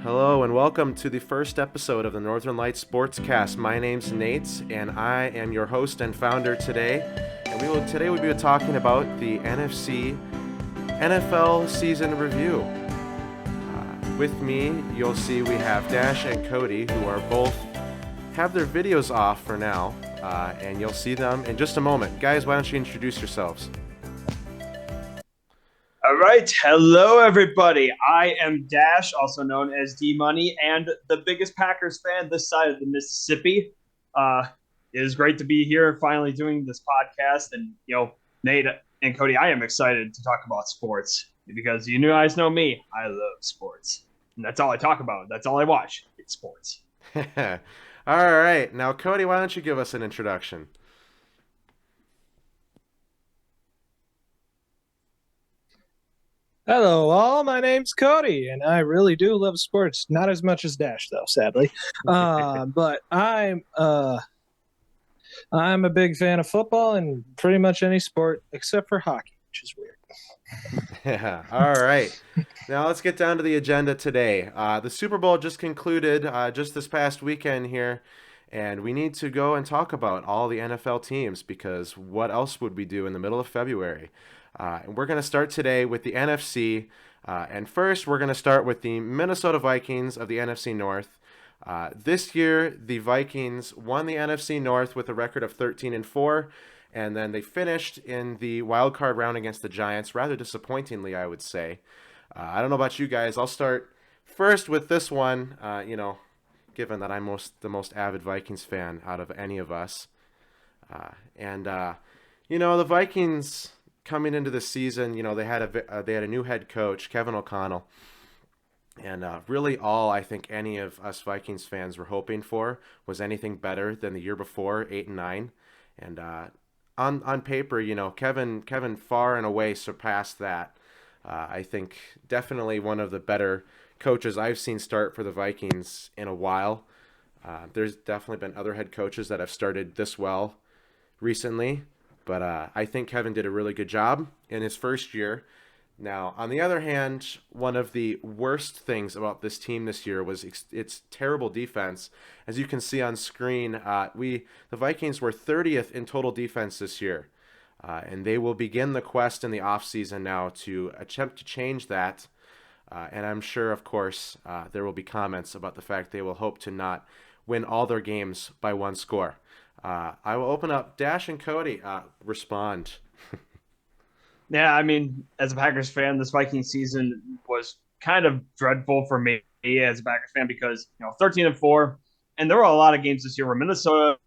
Hello and welcome to the first episode of the Northern Lights Sportscast. My name's Nate and I am your host and founder today. And today we'll be talking about the NFC NFL season review. With me, you'll see we have Dash and Cody, who are both have their videos off for now, and you'll see them in just a moment. Guys, why don't you introduce yourselves? All right. Hello, everybody. I am Dash, also known as D Money, and the biggest Packers fan this side of the Mississippi. Uh, it is great to be here finally doing this podcast. And, Nate and Cody, I am excited to talk about sports because you guys know me. I love sports. And that's all I talk about. That's all I watch. It's sports. All right. Now, Cody, why don't you give us an introduction? Hello, all. My name's Cody, and I really do love sports. Not as much as Dash, though, sadly. But I'm a big fan of football and pretty much any sport except for hockey, which is weird. Yeah. All right. Now let's get down to the agenda today. The Super Bowl just concluded just this past weekend here, and we need to go and talk about all the NFL teams because what else would we do in the middle of February? And we're going to start today with the NFC. And first, we're going to start with the Minnesota Vikings of the NFC North. This year, the Vikings won the NFC North with a record of 13-4, and then they finished in the wild card round against the Giants, rather disappointingly, I would say. I don't know about you guys. I'll start first with this one. Given that I'm the most avid Vikings fan out of any of us, the Vikings coming into the season, they had a new head coach, Kevin O'Connell. And really all I think any of us Vikings fans were hoping for was anything better than the year before, 8-9. And on paper, Kevin far and away surpassed that. I think definitely one of the better coaches I've seen start for the Vikings in a while. There's definitely been other head coaches that have started this well recently, but I think Kevin did a really good job in his first year. Now, on the other hand, one of the worst things about this team this year was its terrible defense. As you can see on screen, the Vikings were 30th in total defense this year, and they will begin the quest in the offseason now to attempt to change that. And I'm sure, of course, there will be comments about the fact they will hope to not win all their games by one score. I will open up. Dash and Cody, respond. Yeah, I mean, as a Packers fan, this Viking season was kind of dreadful for me as a Packers fan because 13-4, and there were a lot of games this year where Minnesota,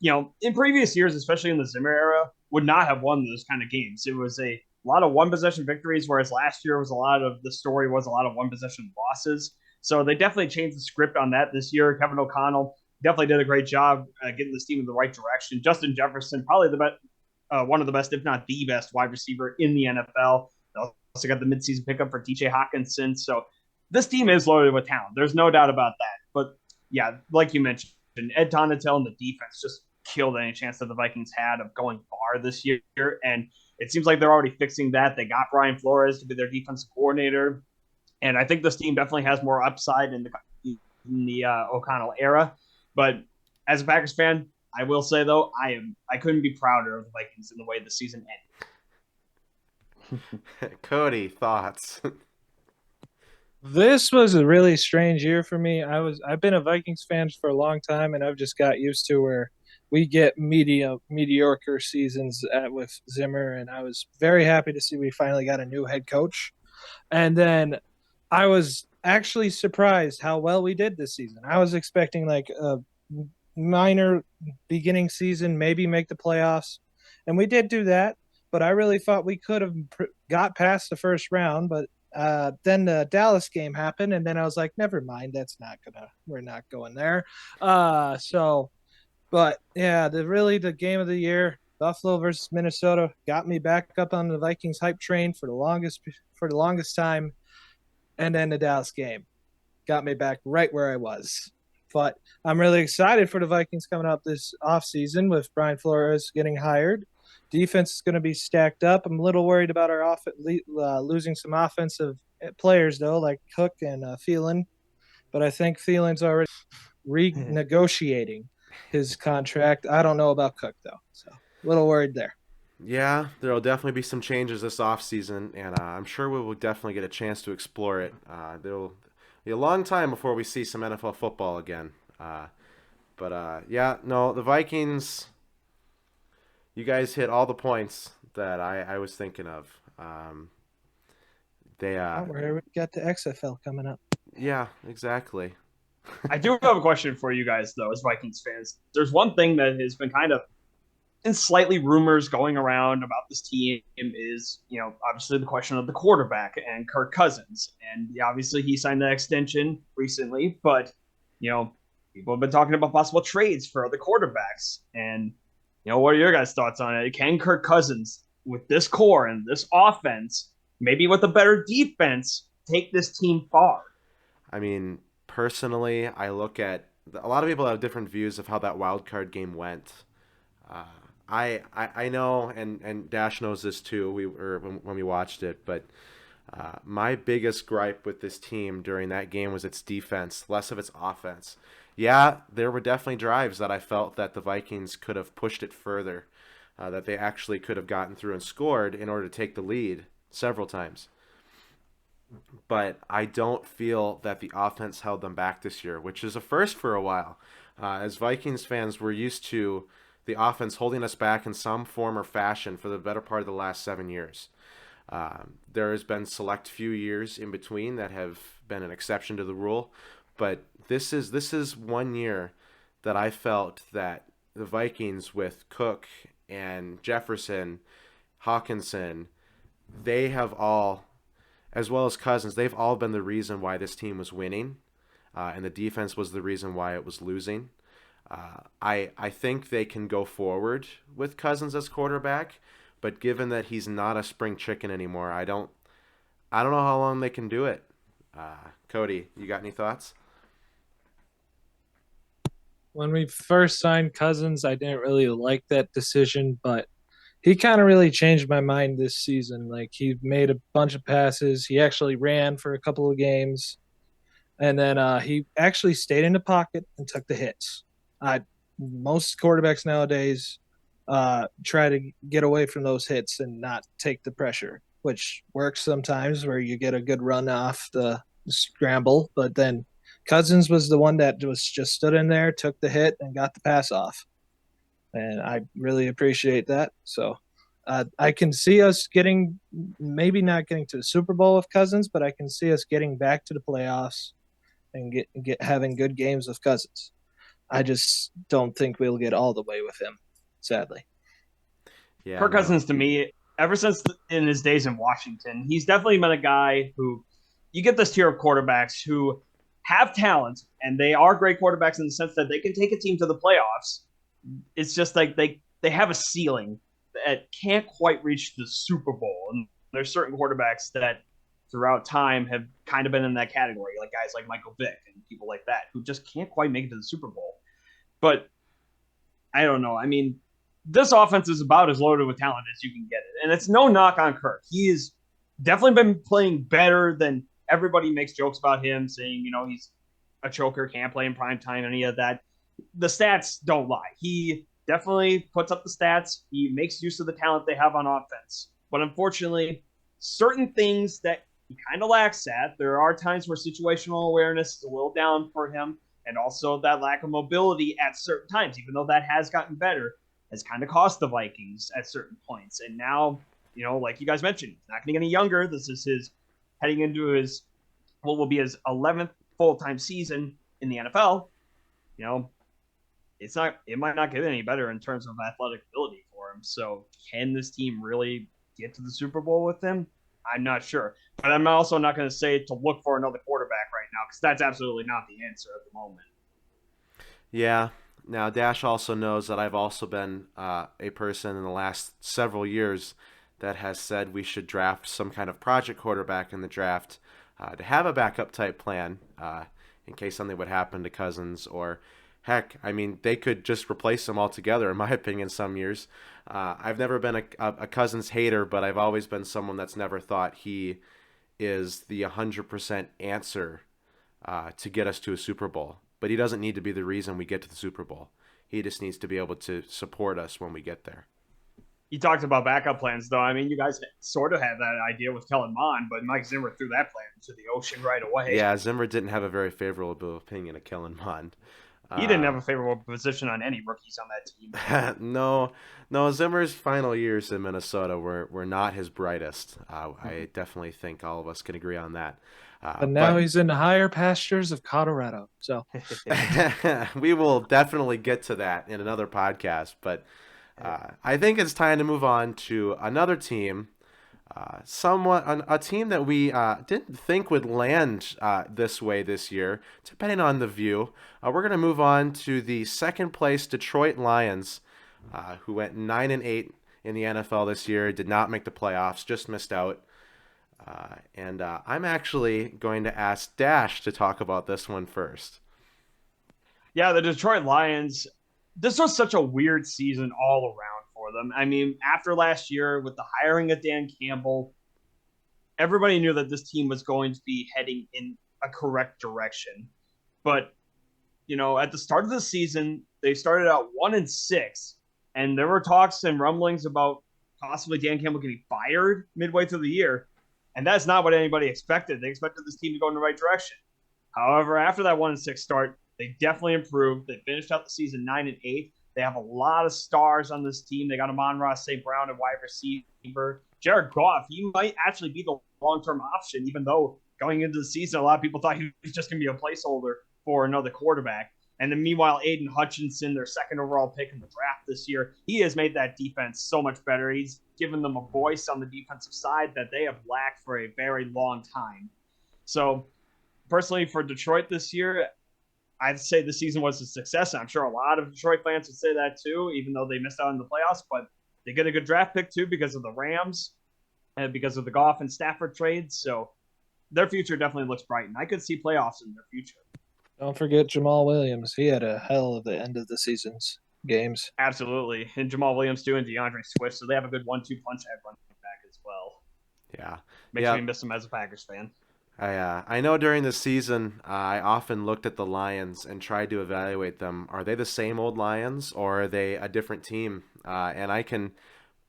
in previous years, especially in the Zimmer era, would not have won those kind of games. It was a lot of one possession victories, whereas last year was a lot of one possession losses. So they definitely changed the script on that this year. Kevin O'Connell definitely did a great job getting this team in the right direction. Justin Jefferson, probably the best. One of the best, if not the best, wide receiver in the NFL. They also got the midseason pickup for DJ Hawkinson. So this team is loaded with talent. There's no doubt about that. But yeah, like you mentioned, Ed Donatel and the defense just killed any chance that the Vikings had of going far this year. And it seems like they're already fixing that. They got Brian Flores to be their defensive coordinator. And I think this team definitely has more upside in the O'Connell era. But as a Packers fan, I will say though, I couldn't be prouder of the Vikings in the way the season ended. Cody, thoughts? This was a really strange year for me. I've been a Vikings fan for a long time, and I've just got used to where we get mediocre seasons with Zimmer, and I was very happy to see we finally got a new head coach. And then I was actually surprised how well we did this season. I was expecting like a minor beginning season, maybe make the playoffs, and we did do that, but I really thought we could have got past the first round, but then the Dallas game happened, and then I was like, never mind, we're not going there. But yeah, the game of the year, Buffalo versus Minnesota, got me back up on the Vikings hype train for the longest time, and then the Dallas game got me back right where I was. But I'm really excited for the Vikings coming up this offseason with Brian Flores getting hired. Defense is going to be stacked up. I'm a little worried about our losing some offensive players, though, like Cook and Thielen. but I think Thielen's already renegotiating his contract. I don't know about Cook though, so a little worried there. Yeah, there'll definitely be some changes this offseason, and I'm sure we will definitely get a chance to explore it. There'll be a long time before we see some NFL football again. Yeah, no, the Vikings, you guys hit all the points that I was thinking of. Don't worry, we got the XFL coming up. Yeah, exactly. I do have a question for you guys, though, as Vikings fans. There's one thing that has been kind of in slightly rumors going around about this team is, obviously the question of the quarterback and Kirk Cousins. And obviously he signed that extension recently, but, people have been talking about possible trades for other quarterbacks. And, what are your guys' thoughts on it? Can Kirk Cousins, with this core and this offense, maybe with a better defense, take this team far? I mean, personally, I look at a lot of people have different views of how that wild card game went. I know, and Dash knows this too. When we watched it, but my biggest gripe with this team during that game was its defense, less of its offense. Yeah, there were definitely drives that I felt that the Vikings could have pushed it further, that they actually could have gotten through and scored in order to take the lead several times. But I don't feel that the offense held them back this year, which is a first for a while. As Vikings fans, we're used to the offense holding us back in some form or fashion for the better part of the last 7 years. There has been select few years in between that have been an exception to the rule, but this is 1 year that I felt that the Vikings with Cook and Jefferson, Hawkinson, they have all, as well as Cousins, they've all been the reason why this team was winning, and the defense was the reason why it was losing. I think they can go forward with Cousins as quarterback, but given that he's not a spring chicken anymore, I don't know how long they can do it. Cody, you got any thoughts? When we first signed Cousins, I didn't really like that decision, but he kind of really changed my mind this season. Like, he made a bunch of passes. He actually ran for a couple of games, and then he actually stayed in the pocket and took the hits. Most quarterbacks nowadays try to get away from those hits and not take the pressure, which works sometimes where you get a good run off the scramble. But then Cousins was the one that was just stood in there, took the hit, and got the pass off. And I really appreciate that. So I can see us getting, maybe not getting to the Super Bowl with Cousins, but I can see us getting back to the playoffs and get having good games with Cousins. I just don't think we'll get all the way with him, sadly. Yeah, Kirk Cousins, to me, ever since in his days in Washington, he's definitely been a guy who you get this tier of quarterbacks who have talent, and they are great quarterbacks in the sense that they can take a team to the playoffs. It's just like they have a ceiling that can't quite reach the Super Bowl. And there's certain quarterbacks that throughout time have kind of been in that category, like guys like Michael Vick and people like that who just can't quite make it to the Super Bowl. But I don't know. I mean, this offense is about as loaded with talent as you can get it. And it's no knock on Kirk. He has definitely been playing better than everybody makes jokes about him, saying, he's a choker, can't play in prime time, any of that. The stats don't lie. He definitely puts up the stats. He makes use of the talent they have on offense. But unfortunately, certain things that he kind of lacks at, there are times where situational awareness is a little down for him, and also that lack of mobility at certain times, even though that has gotten better, has kind of cost the Vikings at certain points. And now, like you guys mentioned, he's not getting any younger. This is his heading into his what will be his 11th full-time season in the NFL. It might not get any better in terms of athletic ability for him. So can this team really get to the Super Bowl with him? I'm not sure. But I'm also not going to say to look for another quarterback right now, because that's absolutely not the answer at the moment. Yeah. Now, Dash also knows that I've also been a person in the last several years that has said we should draft some kind of project quarterback in the draft to have a backup type plan in case something would happen to Cousins, or heck, I mean, they could just replace him altogether, in my opinion, some years. I've never been a Cousins hater, but I've always been someone that's never thought he is the 100% answer to get us to a Super Bowl. But he doesn't need to be the reason we get to the Super Bowl. He just needs to be able to support us when we get there. You talked about backup plans, though. I mean, you guys sort of had that idea with Kellen Mond, but Mike Zimmer threw that plan into the ocean right away. Yeah, Zimmer didn't have a very favorable opinion of Kellen Mond. He didn't have a favorable position on any rookies on that team. No, Zimmer's final years in Minnesota were not his brightest. I definitely think all of us can agree on that. But now he's in the higher pastures of Colorado. So we will definitely get to that in another podcast. But I think it's time to move on to another team. A team that we didn't think would land this way this year, depending on the view. We're going to move on to the second place Detroit Lions, who went 9-8 in the NFL this year, did not make the playoffs, just missed out. And I'm actually going to ask Dash to talk about this one first. Yeah, the Detroit Lions, this was such a weird season all around for them. I mean, after last year with the hiring of Dan Campbell, everybody knew that this team was going to be heading in a correct direction. But, you know, at the start of the season, they started out 1-6, and there were talks and rumblings about possibly Dan Campbell getting fired midway through the year. And that's not what anybody expected. They expected this team to go in the right direction. However, after that 1-6 start, they definitely improved. They finished out the season 9-8. They have a lot of stars on this team. They got Amon-Ra St. Brown at wide receiver. Jared Goff, he might actually be the long-term option, even though going into the season, a lot of people thought he was just going to be a placeholder for another quarterback. And then meanwhile, Aiden Hutchinson, their second overall pick in the draft this year, he has made that defense so much better. He's given them a voice on the defensive side that they have lacked for a very long time. So personally, for Detroit this year, I'd say the season was a success. I'm sure a lot of Detroit fans would say that too, even though they missed out on the playoffs. But they get a good draft pick too because of the Rams and because of the Goff and Stafford trades. So their future definitely looks bright, and I could see playoffs in their future. Don't forget Jamal Williams. He had a hell of the end of the season's games. Absolutely. And Jamal Williams too, and DeAndre Swift. So they have a good 1-2 punch at running back as well. Yeah. Makes me miss him as a Packers fan. I know during the season, I often looked at the Lions and tried to evaluate them. Are they the same old Lions, or are they a different team? And I can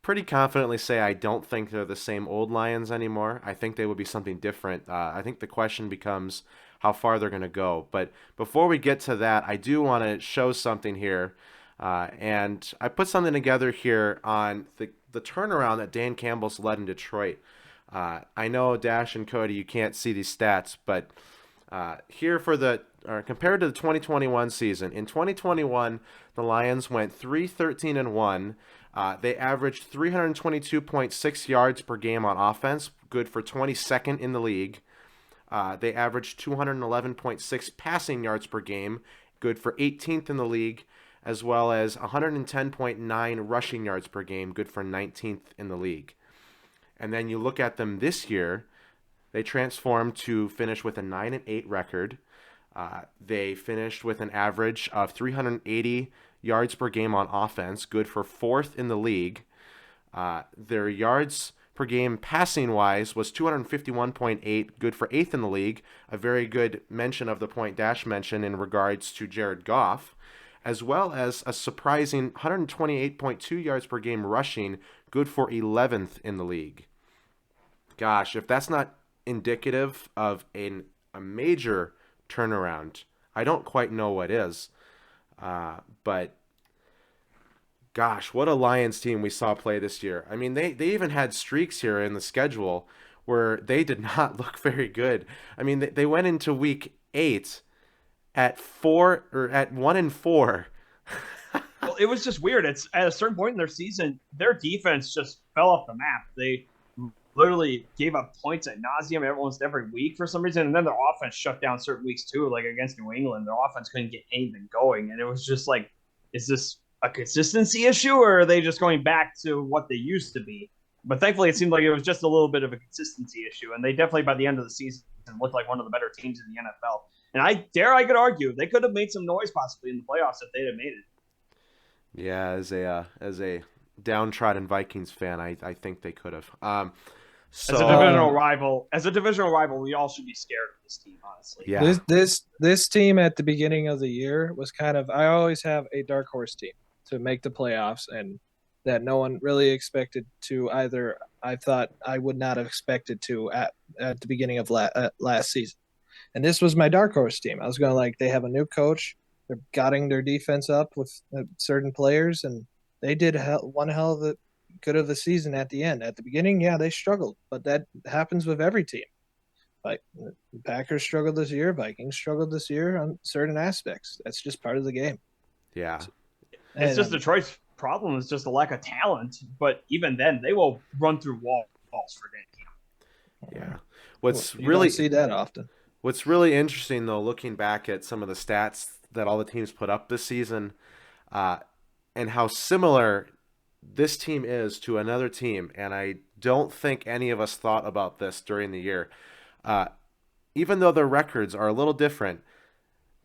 pretty confidently say I don't think they're the same old Lions anymore. I think they would be something different. I think the question becomes how far they're going to go. But before we get to that, I do want to show something here. And I put something together here on the turnaround that Dan Campbell's led in Detroit. I know, Dash and Cody, you can't see these stats, but here compared to the 2021 season, in 2021, the Lions went 3-13-1. They averaged 322.6 yards per game on offense, good for 22nd in the league. They averaged 211.6 passing yards per game, good for 18th in the league, as well as 110.9 rushing yards per game, good for 19th in the league. And then you look at them this year, they transformed to finish with a 9-8 record. They finished with an average of 380 yards per game on offense, good for 4th in the league. Their yards per game passing wise was 251.8, good for 8th in the league. A very good mention of the point Dash mentioned in regards to Jared Goff, as well as a surprising 128.2 yards per game rushing, good for 11th in the league. Gosh, if that's not indicative of a major turnaround, I don't quite know what is. But gosh, what a Lions team we saw play this year. I mean, they even had streaks here in the schedule where they did not look very good. I mean, they went into week 8 at 1-4. Well, it was just weird. It's at a certain point in their season, their defense just fell off the map. They literally gave up points at nauseum almost every week for some reason, and then their offense shut down certain weeks too. Like against New England, their offense couldn't get anything going, and it was just like, is this a consistency issue, or are they just going back to what they used to be? But thankfully, it seemed like it was just a little bit of a consistency issue, and they definitely, by the end of the season, looked like one of the better teams in the NFL. And I could argue they could have made some noise possibly in the playoffs if they'd have made it. Yeah, as a downtrodden Vikings fan, I think they could have. As a So divisional rival, we all should be scared of this team, honestly. yeah, This team at the beginning of the year was kind of, I always have a dark horse team to make the playoffs, and that no one really expected to either. I thought I would not have expected to at the beginning of last season. And this was my dark horse team. I was going like, they have a new coach. They're gutting their defense up with certain players, and they did one hell of a good of the season at the end. At the beginning, yeah, they struggled, but that happens with every team. Like the Packers struggled this year, Vikings struggled this year on certain aspects. That's just part of the game. yeah. It's just Detroit's problem is just a lack of talent. But even then, they will run through walls for Dan Campbell. Yeah. What's You really don't see that often. What's really interesting, though, looking back at some of the stats that all the teams put up this season, and how similar this team is to another team, and I don't think any of us thought about this during the year. Even though their records are a little different,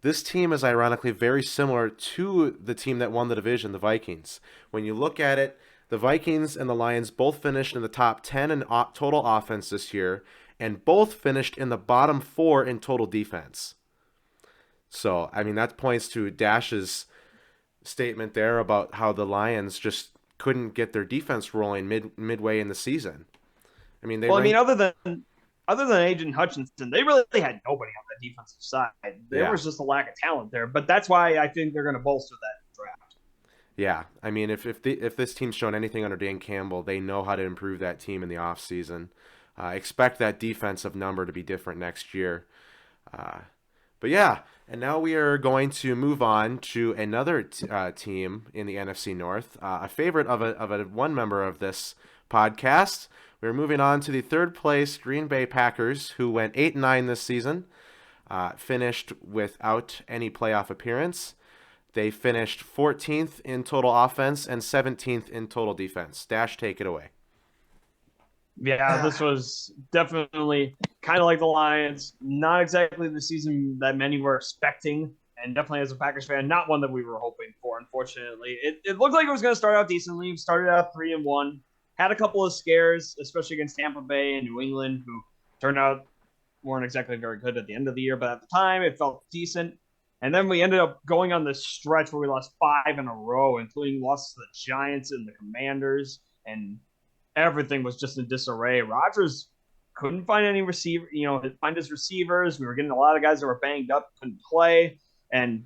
this team is ironically very similar to the team that won the division, the Vikings. When you look at it, the Vikings and the Lions both finished in the top 10 in total offense this year, and both finished in the bottom 4 in total defense. So, I mean, that points to Dash's statement there about how the Lions just couldn't get their defense rolling midway in the season. I mean, other than Agent Hutchinson, they really had nobody on the defensive side. There was just a lack of talent there, but that's why I think they're going to bolster that draft. Yeah, I mean, if this team's shown anything under Dan Campbell, they know how to improve that team in the offseason. Expect that defensive number to be different next year. But yeah, and now we are going to move on to another team in the NFC North, a favorite of one member of this podcast. We're moving on to the third place Green Bay Packers, who went 8-9 this season, finished without any playoff appearance. They finished 14th in total offense and 17th in total defense. Dash, take it away. Yeah, this was definitely kind of like the Lions. Not exactly the season that many were expecting, and definitely as a Packers fan, not one that we were hoping for, unfortunately. It looked like it was going to start out decently. Started out 3-1. Had a couple of scares, especially against Tampa Bay and New England, who turned out weren't exactly very good at the end of the year, but at the time it felt decent. And then we ended up going on this stretch where we lost 5 in a row, including losses to the Giants and the Commanders, and everything was just in disarray. Rodgers couldn't find any find his receivers. We were getting a lot of guys that were banged up, couldn't play. And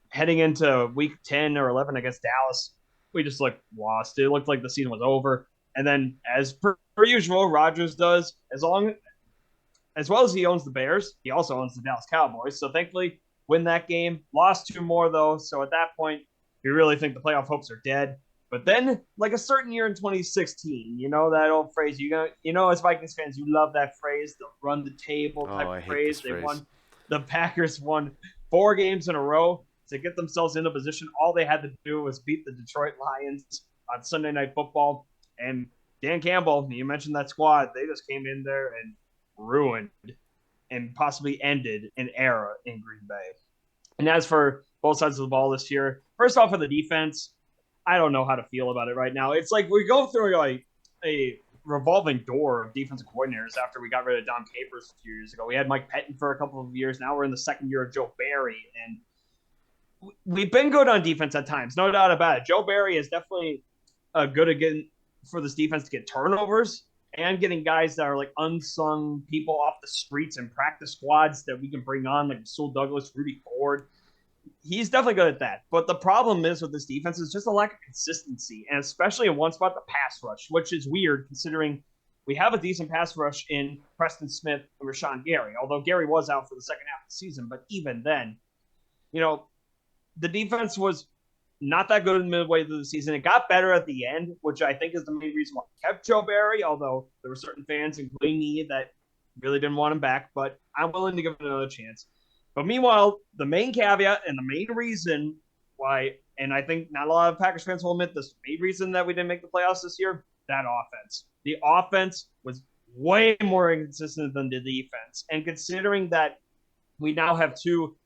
heading into week 10 or 11 against Dallas, we just looked lost. It looked like the season was over. And then, as per usual, Rodgers does, as well as he owns the Bears, he also owns the Dallas Cowboys. So thankfully, win that game. Lost 2 more, though. So at that point, we really think the playoff hopes are dead. But then, like a certain year in 2016, you know that old phrase. As Vikings fans, you love that phrase, the run the table type of phrase. The Packers won 4 games in a row to get themselves into position. All they had to do was beat the Detroit Lions on Sunday Night Football. And Dan Campbell, you mentioned that squad, they just came in there and ruined and possibly ended an era in Green Bay. And as for both sides of the ball this year, first off, for the defense, I don't know how to feel about it right now. It's like we go through a revolving door of defensive coordinators after we got rid of Don Capers a few years ago. We had Mike Pettin for a couple of years. Now we're in the second year of Joe Barry. And we've been good on defense at times, no doubt about it. Joe Barry is definitely good again for this defense to get turnovers and getting guys that are like unsung people off the streets and practice squads that we can bring on, like Sewell Douglas, Rudy Ford. He's definitely good at that. But the problem is with this defense is just a lack of consistency, and especially in one spot, the pass rush, which is weird considering we have a decent pass rush in Preston Smith and Rashawn Gary, although Gary was out for the second half of the season. But even then, the defense was not that good in the midway through the season. It got better at the end, which I think is the main reason why I kept Joe Barry, although there were certain fans, including me, that really didn't want him back. But I'm willing to give it another chance. But meanwhile, the main caveat and the main reason why, and I think not a lot of Packers fans will admit this, the main reason that we didn't make the playoffs this year, that offense. The offense was way more inconsistent than the defense. And considering that we now have 2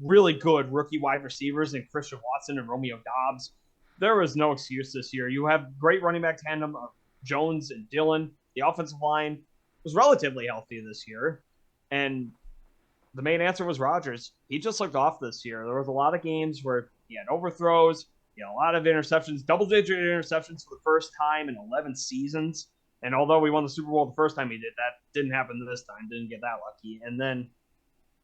really good rookie wide receivers in Christian Watson and Romeo Doubs, there was no excuse this year. You have great running back tandem of Jones and Dillon. The offensive line was relatively healthy this year. And the main answer was Rodgers. He just looked off this year. There was a lot of games where he had overthrows, a lot of interceptions, double-digit interceptions for the first time in 11 seasons. And although we won the Super Bowl the first time he did that, didn't happen this time. Didn't get that lucky. And then,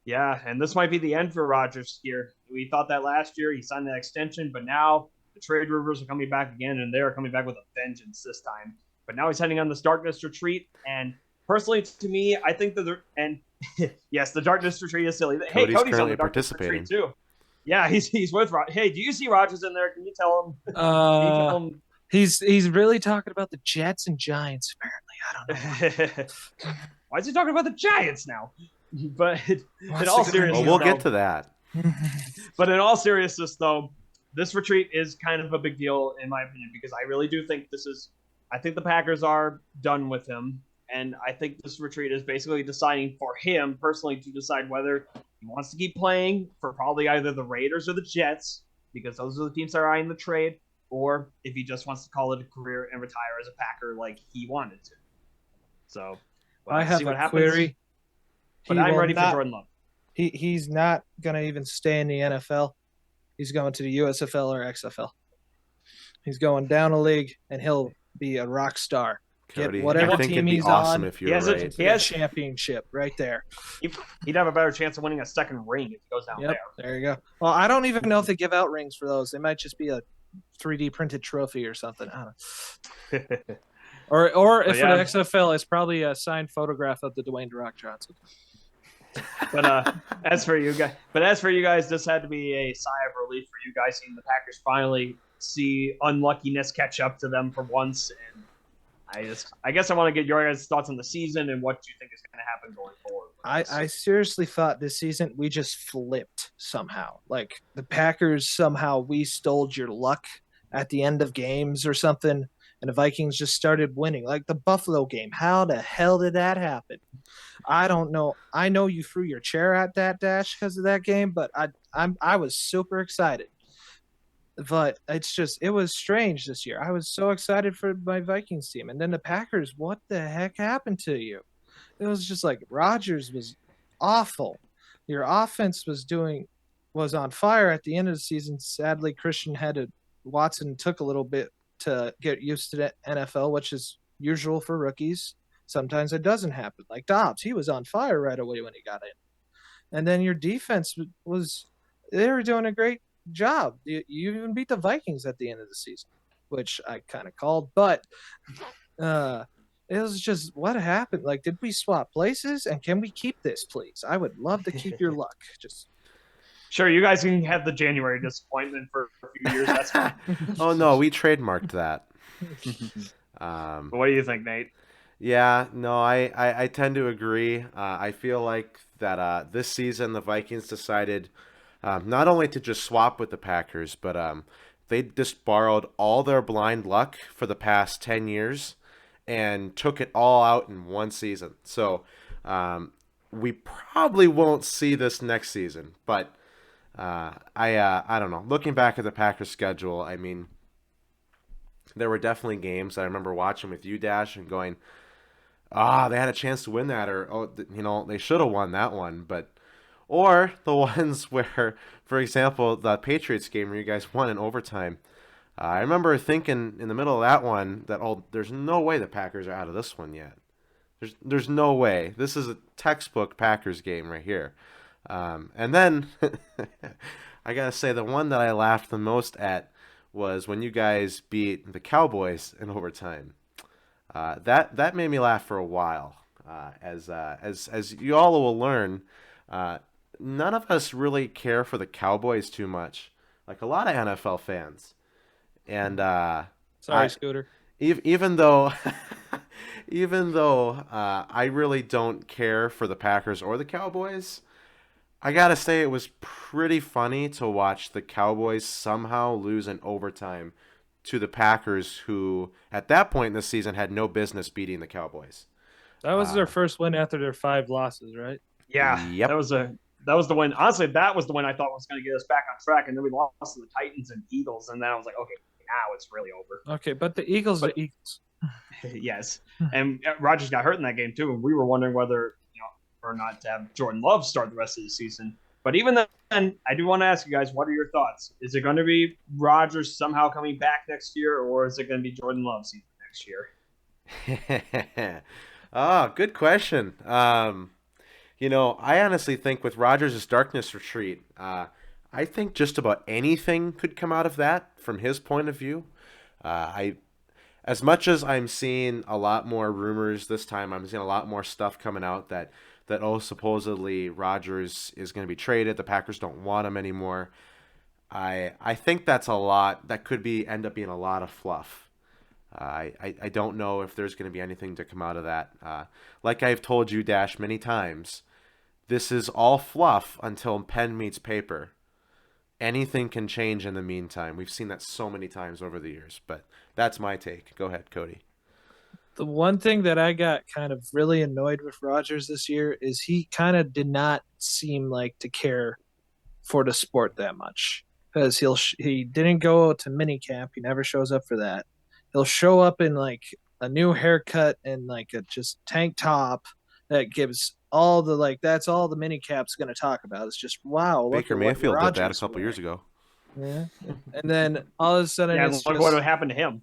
and this might be the end for Rodgers here. We thought that last year. He signed that extension, but now the trade rumors are coming back again, and they are coming back with a vengeance this time. But now he's heading on this darkness retreat, and personally, to me, I think that yes, the darkness retreat is silly. Cody's on the darkness retreat too. Yeah, he's with Rod. Hey, do you see Rodgers in there? Can you tell him? He's really talking about the Jets and Giants. Apparently, I don't know. Why is he talking about the Giants now? But in all seriousness, we'll get to that. But in all seriousness, though, this retreat is kind of a big deal in my opinion because I really do think I think the Packers are done with him. And I think this retreat is basically deciding for him personally to decide whether he wants to keep playing for probably either the Raiders or the Jets, because those are the teams that are eyeing the trade, or if he just wants to call it a career and retire as a Packer like he wanted to. So I have a query. But I'm ready for Jordan Love. He's not going to even stay in the NFL. He's going to the USFL or XFL. He's going down a league, and he'll be a rock star. Cody, get whatever team he's awesome on. If you're right. He has a championship right there. He'd have a better chance of winning a second ring if he goes down there. There you go. Well, I don't even know if they give out rings for those. They might just be a 3D printed trophy or something. I don't know. or if for the XFL, it's probably a signed photograph of the Dwayne "The Rock" Johnson. But as for you guys, this had to be a sigh of relief for you guys seeing the Packers finally see unluckiness catch up to them for once. And I guess I want to get your guys' thoughts on the season and what you think is going to happen going forward. I seriously thought this season we just flipped somehow. Like the Packers somehow we stole your luck at the end of games or something, and the Vikings just started winning. Like the Buffalo game. How the hell did that happen? I don't know. I know you threw your chair at that dash because of that game, but I was super excited. But it was strange this year. I was so excited for my Vikings team. And then the Packers, what the heck happened to you? It was just like Rodgers was awful. Your offense was on fire at the end of the season. Sadly, Watson took a little bit to get used to the NFL, which is usual for rookies. Sometimes it doesn't happen. Like Dobbs, he was on fire right away when he got in. And then your defense they were doing a great job. You even beat the Vikings at the end of the season, which I kind of called, but it was just what happened. Like, did we swap places? And can we keep this, please? I would love to keep your luck. Just sure, you guys can have the January disappointment for a few years. That's fine. Oh no, we trademarked that. But what do you think, Nate? Yeah, no, I tend to agree. I feel like that this season the Vikings decided not only to just swap with the Packers, but they just borrowed all their blind luck for the past 10 years and took it all out in one season. So we probably won't see this next season. But I don't know. Looking back at the Packers schedule, I mean, there were definitely games I remember watching with you, Dash, and going, they had a chance to win that, or they should have won that one, or the ones where, for example, the Patriots game where you guys won in overtime. I remember thinking in the middle of that one that there's no way the Packers are out of this one yet. There's no way. This is a textbook Packers game right here. And then I gotta say the one that I laughed the most at was when you guys beat the Cowboys in overtime. That made me laugh for a while. As you all will learn, none of us really care for the Cowboys too much, like a lot of NFL fans. And sorry, Scooter. Even though I really don't care for the Packers or the Cowboys, I gotta say it was pretty funny to watch the Cowboys somehow lose in overtime to the Packers, who at that point in the season had no business beating the Cowboys. That was their first win after their 5 losses, right? Yeah, yep. That was the win. Honestly, that was the one I thought was going to get us back on track, and then we lost to the Titans and Eagles, and then I was like, okay, now it's really over. Okay, but the Eagles are Eagles. Yes. And Rodgers got hurt in that game too. And we were wondering whether, or not to have Jordan Love start the rest of the season. But even then, I do want to ask you guys, what are your thoughts? Is it going to be Rodgers somehow coming back next year, or is it going to be Jordan Love season next year? Good question. I honestly think with Rodgers' darkness retreat, I think just about anything could come out of that from his point of view. As much as I'm seeing a lot more rumors this time, I'm seeing a lot more stuff coming out that supposedly Rodgers is going to be traded. The Packers don't want him anymore. I think that's a lot. That could end up being a lot of fluff. I don't know if there's going to be anything to come out of that. Like I've told you, Dash, many times, this is all fluff until pen meets paper. Anything can change in the meantime. We've seen that so many times over the years, but that's my take. Go ahead, Cody. The one thing that I got kind of really annoyed with Rodgers this year is he kind of did not seem like to care for the sport that much, because he didn't go to minicamp. He never shows up for that. He'll show up in like a new haircut and like a just tank top that gives all the that's all the minicap's going to talk about. It's just, wow, Baker Mayfield did that a couple years ago. Yeah. And then all of a sudden look what happened to him.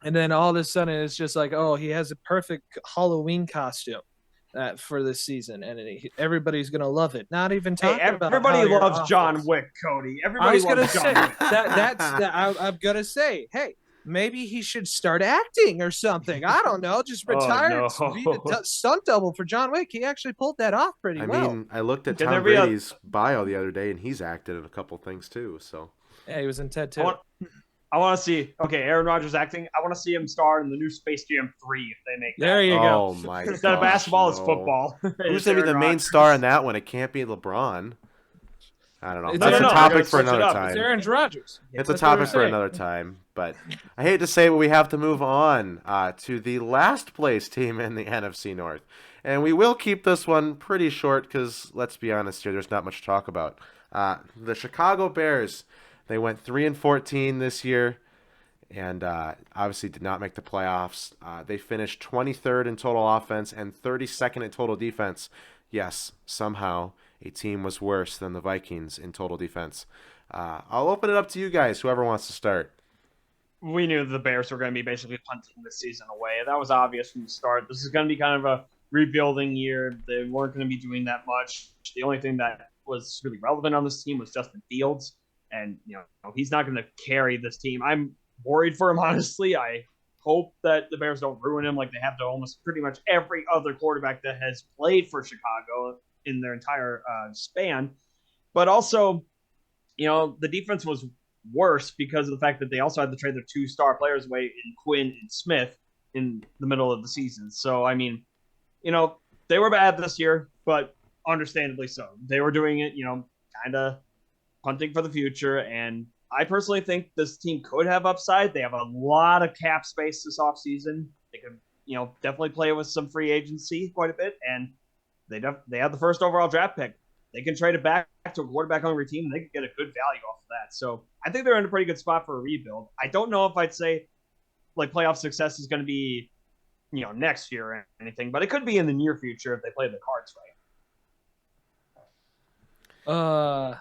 And then all of a sudden it's just like, oh, he has a perfect Halloween costume for this season, and everybody's gonna love it. Not even talking about everybody loves John Wick, Cody. Everybody loves John Wick. I'm gonna say, hey, maybe he should start acting or something. I don't know. Just retire and be the stunt double for John Wick. He actually pulled that off pretty well. I mean, I looked at Tom Brady's bio the other day, and he's acted in a couple things too. So yeah, he was in Ted 2. I want to see, Aaron Rodgers acting. I want to see him star in the new Space Jam 3 if they make that. There you go. Oh, my God. Instead of basketball, it's football. Who's going to be the main star in that one? It can't be LeBron. I don't know. It's That's a topic for another time. It's Aaron Rodgers. It's a topic for another time. But I hate to say it, but we have to move on to the last place team in the NFC North. And we will keep this one pretty short because, let's be honest here, there's not much to talk about. The Chicago Bears, they went 3-14 this year and obviously did not make the playoffs. They finished 23rd in total offense and 32nd in total defense. Yes, somehow a team was worse than the Vikings in total defense. I'll open it up to you guys, whoever wants to start. We knew the Bears were going to be basically punting this season away. That was obvious from the start. This is going to be kind of a rebuilding year. They weren't going to be doing that much. The only thing that was really relevant on this team was Justin Fields. And, he's not going to carry this team. I'm worried for him, honestly. I hope that the Bears don't ruin him like they have to almost pretty much every other quarterback that has played for Chicago in their entire span. But also, the defense was worse because of the fact that they also had to trade their 2 star players away in Quinn and Smith in the middle of the season. So, I mean, they were bad this year, but understandably so. They were doing it, kind of punting for the future. And I personally think this team could have upside. They have a lot of cap space this offseason. They could, definitely play with some free agency quite a bit. And they have the first overall draft pick. They can trade it back to a quarterback-hungry team, and they could get a good value off of that. So I think they're in a pretty good spot for a rebuild. I don't know if I'd say playoff success is going to be, next year or anything, but it could be in the near future if they play the cards right.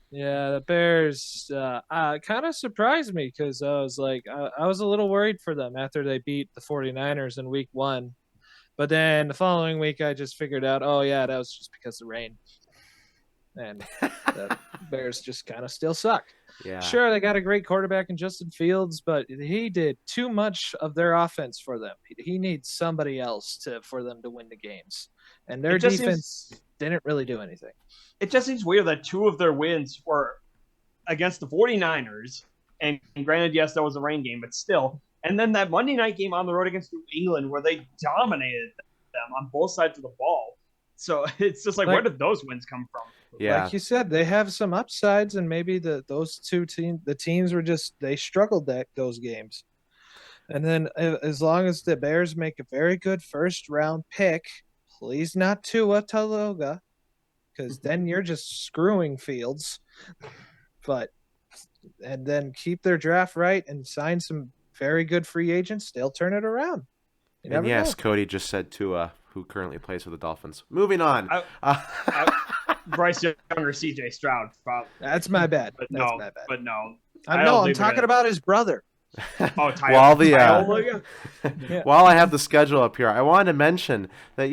Yeah, the Bears kind of surprised me because I was I was a little worried for them after they beat the 49ers in week 1. But then the following week, I just figured out, oh, yeah, that was just because of the rain. And the Bears just kind of still suck. Yeah. Sure, they got a great quarterback in Justin Fields, but he did too much of their offense for them. He needs somebody else for them to win the games. And their defense didn't really do anything. It just seems weird that 2 of their wins were against the 49ers. And granted, yes, that was a rain game, but still. And then that Monday night game on the road against New England where they dominated them on both sides of the ball. So it's just where did those wins come from? Yeah. Like you said, they have some upsides, and maybe those two teams, the teams were they struggled those games. And then as long as the Bears make a very good first-round pick, please not Tua Tagovailoa, because then you're just screwing Fields. And then keep their draft right and sign some very good free agents, they'll turn it around. You And never yes, know. Cody just said Tua, who currently plays for the Dolphins. Moving on. Bryce Younger, C.J. Stroud. That's my bad. But That's no, my bad. but no. I'm talking about his brother. Oh, While while I have the schedule up here, I wanted to mention that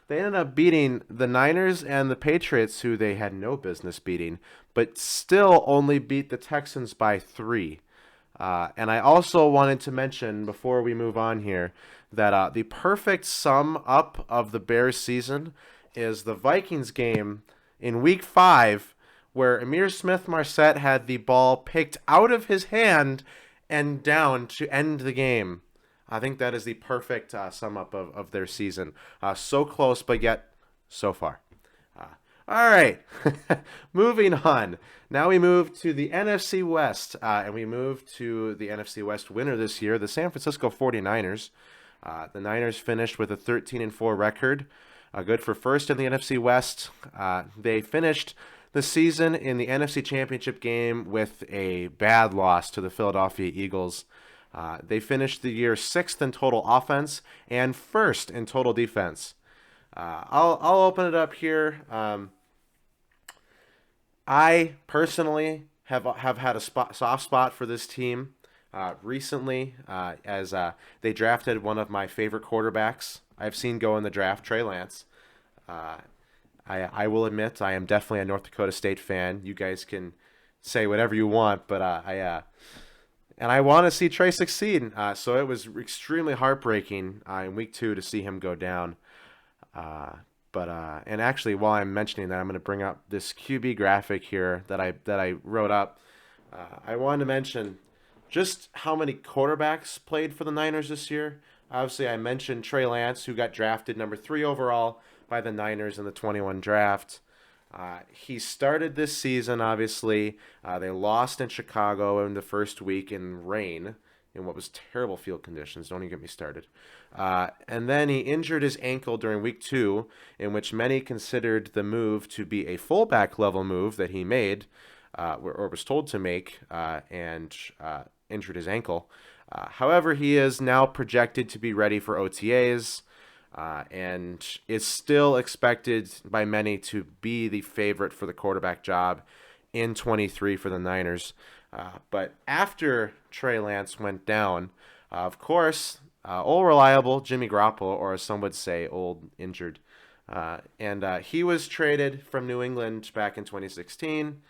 they ended up beating the Niners and the Patriots, who they had no business beating, but still only beat the Texans by 3. And I also wanted to mention before we move on here that the perfect sum up of the Bears season is the Vikings game in Week 5, where Emir Smith-Marset had the ball picked out of his hand and down to end the game. I think that is the perfect sum up of their season. So close, but yet so far. All right, moving on. Now we move to the NFC West, and we move to the NFC West winner this year, the San Francisco 49ers. The Niners finished with a 13-4 record, good for first in the NFC West. They finished the season in the NFC Championship game with a bad loss to the Philadelphia Eagles. They finished the year 6th in total offense and 1st in total defense. I'll open it up here. I personally have had a soft spot for this team recently, as they drafted one of my favorite quarterbacks I've seen go in the draft, Trey Lance. I will admit I am definitely a North Dakota State fan. You guys can say whatever you want, but and I want to see Trey succeed. So it was extremely heartbreaking in Week 2 to see him go down. And actually, while I'm mentioning that, I'm going to bring up this QB graphic here that I wrote up. I wanted to mention just how many quarterbacks played for the Niners this year. Obviously, I mentioned Trey Lance, who got drafted number 3 overall by the Niners in the 21 draft. He started this season, obviously. They lost in Chicago in the first week in rain, in what was terrible field conditions. Don't even get me started. And then he injured his ankle during week 2, in which many considered the move to be a fullback level move that he made, or was told to make, and injured his ankle. However, he is now projected to be ready for OTAs, and is still expected by many to be the favorite for the quarterback job in 23 for the Niners. But after Trey Lance went down, of course, old reliable Jimmy Garoppolo, or as some would say, old injured. And he was traded from New England back in 2016.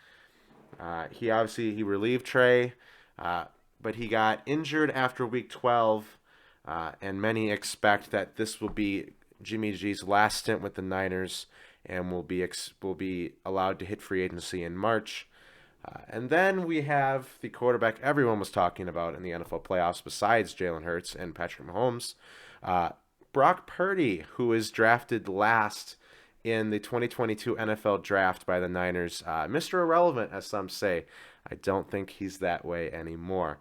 He relieved Trey, but he got injured after week 12, and many expect that this will be Jimmy G's last stint with the Niners, and will be allowed to hit free agency in March. And then we have the quarterback everyone was talking about in the NFL playoffs besides Jalen Hurts and Patrick Mahomes, Brock Purdy, who was drafted last in the 2022 NFL draft by the Niners. Mr. Irrelevant, as some say. I don't think he's that way anymore.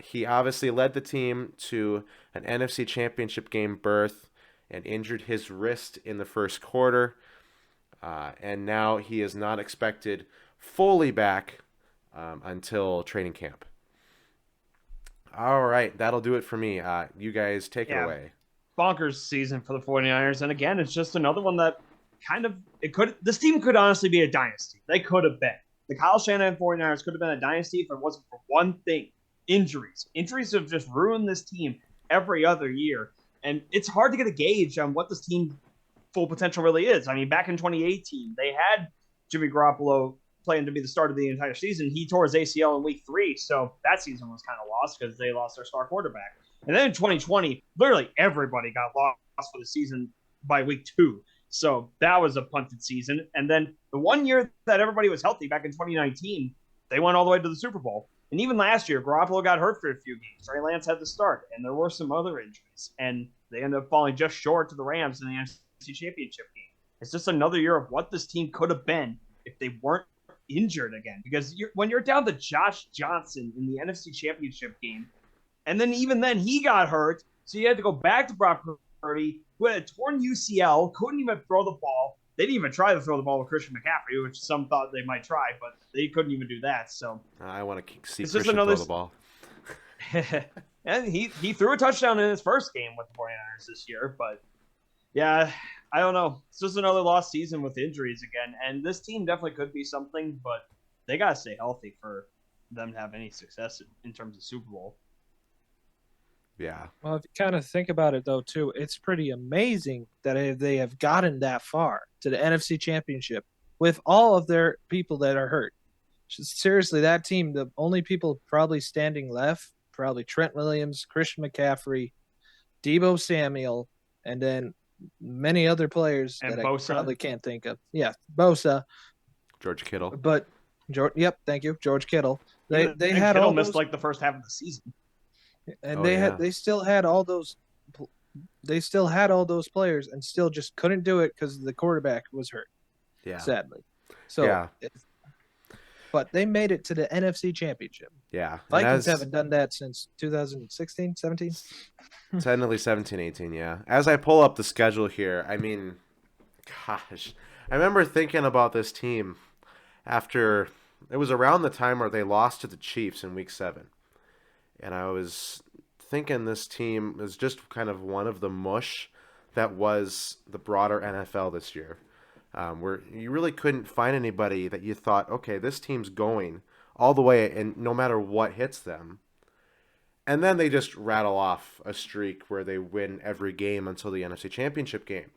He obviously led the team to an NFC Championship game berth and injured his wrist in the first quarter. And now he is not expected fully back until training camp. All right, that'll do it for me. You guys take it away. Bonkers season for the 49ers. And again, it's just another one that this team could honestly be a dynasty. They could have been. The Kyle Shanahan 49ers could have been a dynasty if it wasn't for one thing: injuries. Injuries have just ruined this team every other year. And it's hard to get a gauge on what this team's full potential really is. I mean, back in 2018, they had Jimmy Garoppolo playing to be the start of the entire season. He tore his ACL in week 3, so that season was kind of lost because they lost their star quarterback. And then in 2020, literally everybody got lost for the season by week 2. So that was a punted season. And then the one year that everybody was healthy, back in 2019, they went all the way to the Super Bowl. And even last year, Garoppolo got hurt for a few games. Trey Lance had to start, and there were some other injuries. And they ended up falling just short to the Rams in the NFC Championship game. It's just another year of what this team could have been if they weren't injured again. Because when you're down to Josh Johnson in the NFC Championship game, and then even then he got hurt, so you had to go back to Brock Purdy, who had a torn UCL, couldn't even throw the ball. They didn't even try to throw the ball with Christian McCaffrey, which some thought they might try, but they couldn't even do that. So I want to see Christian throw the ball. And he threw a touchdown in his first game with the 49ers this year. But, yeah, I don't know. It's just another lost season with injuries again. And this team definitely could be something, but they got to stay healthy for them to have any success in terms of Super Bowl. Yeah. Well, if you kind of think about it, though, too, it's pretty amazing that they have gotten that far to the NFC Championship with all of their people that are hurt. Seriously, that team, the only people probably standing left, probably Trent Williams, Christian McCaffrey, Deebo Samuel, and then many other players And that Bosa. I probably can't think of. Yeah, Bosa. George Kittle. But, thank you, George Kittle. They had Kittle all missed those, like the first half of the season. and they still had all those players and still just couldn't do it because the quarterback was hurt. Yeah. Sadly. So, but they made it to the NFC Championship. Yeah. Vikings haven't done that since 2016, 17? Technically 17, 18, yeah. As I pull up the schedule here, I mean, gosh, I remember thinking about this team after it was around the time where they lost to the Chiefs in Week 7. And I was thinking this team is just kind of one of the mush that was the broader NFL this year. Where you really couldn't find anybody that you thought, okay, this team's going all the way and no matter what hits them. And then they just rattle off a streak where they win every game until the NFC Championship game.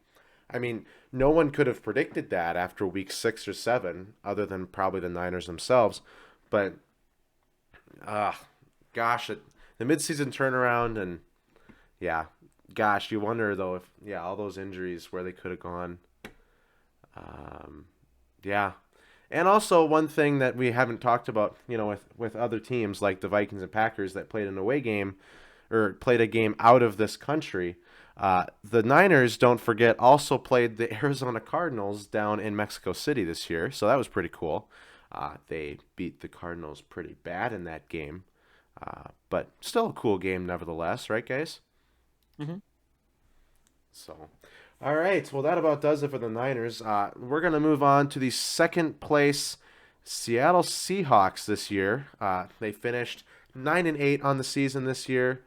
I mean, no one could have predicted that after week 6 or 7, other than probably the Niners themselves. But, gosh, the midseason turnaround and, yeah, gosh, you wonder, though, if, all those injuries, where they could have gone. Yeah. And also one thing that we haven't talked about, with other teams like the Vikings and Packers that played an away game or played a game out of this country. The Niners, don't forget, also played the Arizona Cardinals down in Mexico City this year. So that was pretty cool. They beat the Cardinals pretty bad in that game. But still a cool game nevertheless, right, guys? Mm-hmm. So... all right, well, that about does it for the Niners. We're going to move on to the second place Seattle Seahawks this year. They finished 9-8 on the season this year,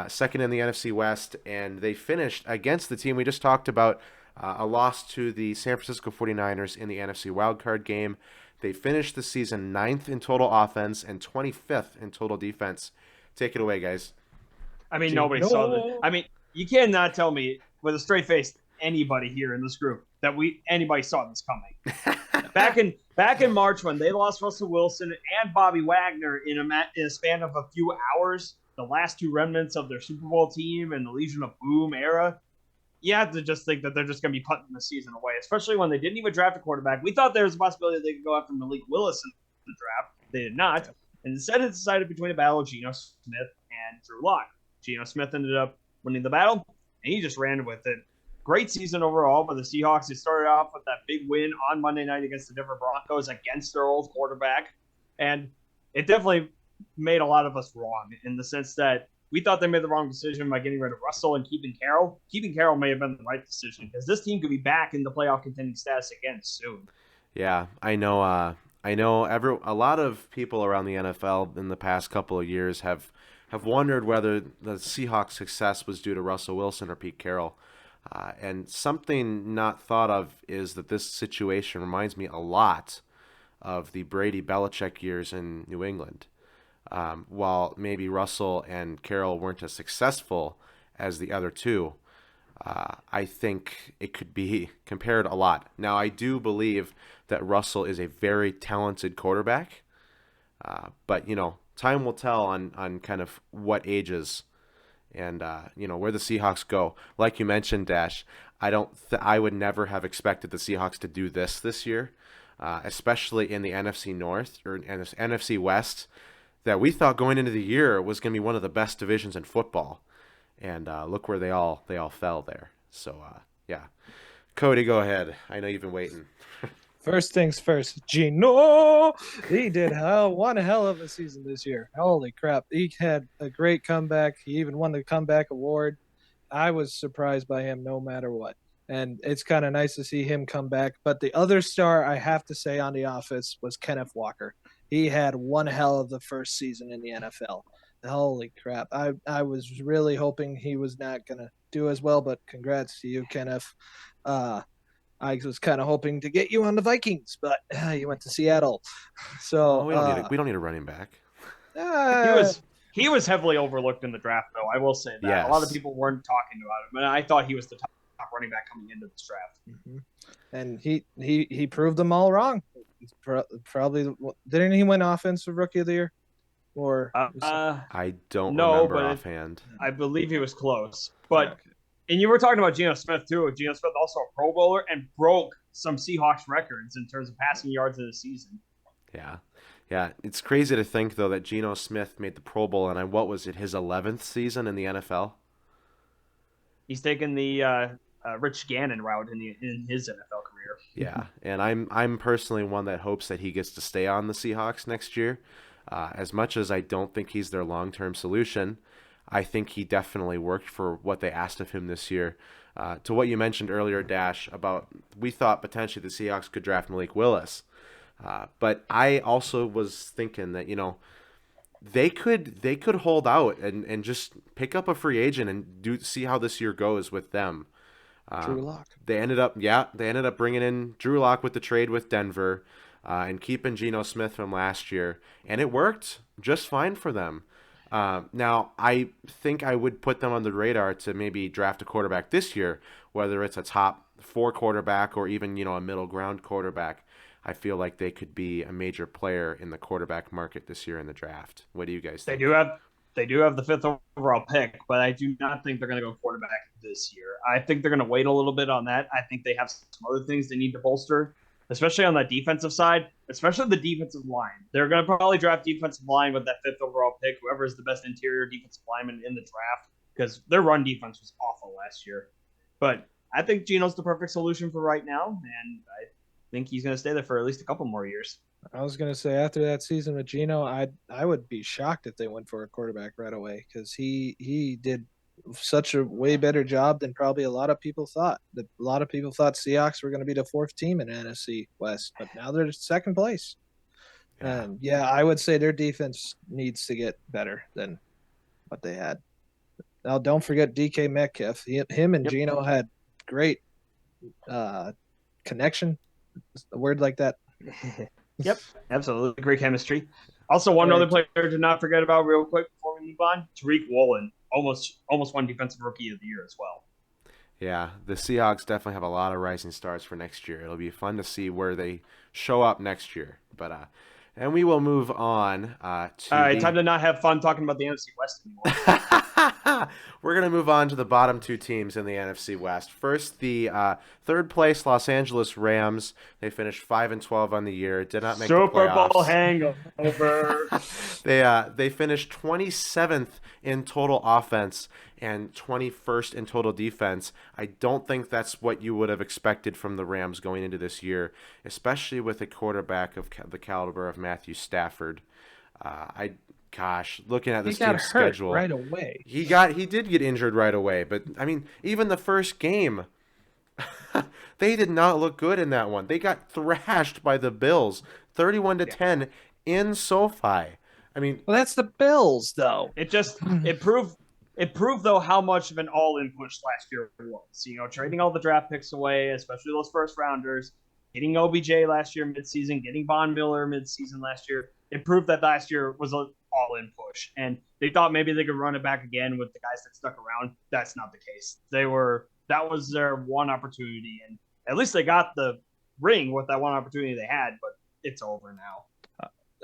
second in the NFC West, and they finished against the team we just talked about, a loss to the San Francisco 49ers in the NFC wildcard game. They finished the season 9th in total offense and 25th in total defense. Take it away, guys. I mean, nobody saw that. I mean, you cannot tell me with a straight face anybody here in this group that anybody saw this coming. back in March when they lost Russell Wilson and Bobby Wagner in a span of a few hours, the last two remnants of their Super Bowl team and the Legion of Boom era, you have to just think that they're just going to be putting the season away, especially when they didn't even draft a quarterback. We thought there was a possibility they could go after Malik Willis in the draft. They did not. And instead it decided between a battle of Geno Smith and Drew Lock. Geno Smith ended up winning the battle, and he just ran with it. Great season overall for the Seahawks. They started off with that big win on Monday night against the Denver Broncos against their old quarterback. And it definitely made a lot of us wrong in the sense that we thought they made the wrong decision by getting rid of Russell and keeping Carroll. Keeping Carroll may have been the right decision because this team could be back in the playoff contending status again soon. Yeah, I know. A lot of people around the NFL in the past couple of years have wondered whether the Seahawks' success was due to Russell Wilson or Pete Carroll. And something not thought of is that this situation reminds me a lot of the Brady Belichick years in New England. While maybe Russell and Carroll weren't as successful as the other two, I think it could be compared a lot. Now, I do believe that Russell is a very talented quarterback, but, time will tell on kind of what ages and where the Seahawks go. Like you mentioned, Dash, I would never have expected the Seahawks to do this year, especially in the NFC North or NFC West, that we thought going into the year was going to be one of the best divisions in football. And look where they all fell there. So yeah, Cody, go ahead. I know you've been waiting. First things first, Geno. He did one hell of a season this year. Holy crap. He had a great comeback. He even won the comeback award. I was surprised by him no matter what. And it's kind of nice to see him come back. But the other star I have to say on the offense was Kenneth Walker. He had one hell of the first season in the NFL. holy crap. I was really hoping he was not going to do as well, but congrats to you, Kenneth. I was kind of hoping to get you on the Vikings, but you went to Seattle. So we don't need a running back. He was heavily overlooked in the draft, though. I will say that. Yes. A lot of people weren't talking about him, and I thought he was the top running back coming into this draft. Mm-hmm. And he proved them all wrong. Probably didn't he win Offensive Rookie of the Year? Or I don't remember offhand. I believe he was close, but and you were talking about Geno Smith too. Geno Smith also a Pro Bowler and broke some Seahawks records in terms of passing yards in the season. Yeah, it's crazy to think though that Geno Smith made the Pro Bowl and what was it, his 11th season in the NFL? He's taken the Rich Gannon route in his NFL career. Yeah, and I'm personally one that hopes that he gets to stay on the Seahawks next year. As much as I don't think he's their long-term solution, I think he definitely worked for what they asked of him this year. To what you mentioned earlier, Dash, about we thought potentially the Seahawks could draft Malik Willis. But I also was thinking that, they could hold out and just pick up a free agent and see how this year goes with them. Drew Lock. They ended up bringing in Drew Lock with the trade with Denver. And keeping Geno Smith from last year, and it worked just fine for them. Now, I think I would put them on the radar to maybe draft a quarterback this year, whether it's a top 4 quarterback or even a middle ground quarterback. I feel like they could be a major player in the quarterback market this year in the draft. What do you guys think? They do have the 5th overall pick, but I do not think they're going to go quarterback this year. I think they're going to wait a little bit on that. I think they have some other things they need to bolster, especially on the defensive side, especially the defensive line. They're going to probably draft defensive line with that 5th overall pick, whoever is the best interior defensive lineman in the draft, because their run defense was awful last year. But I think Geno's the perfect solution for right now, and I think he's going to stay there for at least a couple more years. I was going to say, after that season with Geno, I would be shocked if they went for a quarterback right away, because he did such a way better job than probably a lot of people thought. A lot of people thought Seahawks were going to be the 4th team in NFC West, but now they're 2nd place. And I would say their defense needs to get better than what they had. Now, don't forget DK Metcalf. Him and Geno had great connection. A word like that. Yep, absolutely. Great chemistry. Also, one other player to not forget about real quick before we move on, Tariq Woolen. Almost won Defensive Rookie of the Year as well. Yeah, the Seahawks definitely have a lot of rising stars for next year. It'll be fun to see where they show up next year. But and we will move on to all right, time to not have fun talking about the NFC West anymore. We're going to move on to the bottom 2 teams in the NFC West. First, the 3rd place Los Angeles Rams. They finished 5-12 on the year. Did not make the playoffs. Super Bowl hangover. They finished 27th in total offense and 21st in total defense. I don't think that's what you would have expected from the Rams going into this year, especially with a quarterback of the caliber of Matthew Stafford. Looking at this team's schedule right away. He did get injured right away, but I mean, even the first game, they did not look good in that one. They got thrashed by the Bills, 31-10 in SoFi. I mean, well, that's the Bills, though. It proved though how much of an all-in push last year was. Trading all the draft picks away, especially those first rounders, getting OBJ last year midseason, getting Von Miller midseason last year. It proved that last year was an all-in push, and they thought maybe they could run it back again with the guys that stuck around. That's not the case. That was their one opportunity, and at least they got the ring with that one opportunity they had, but it's over now.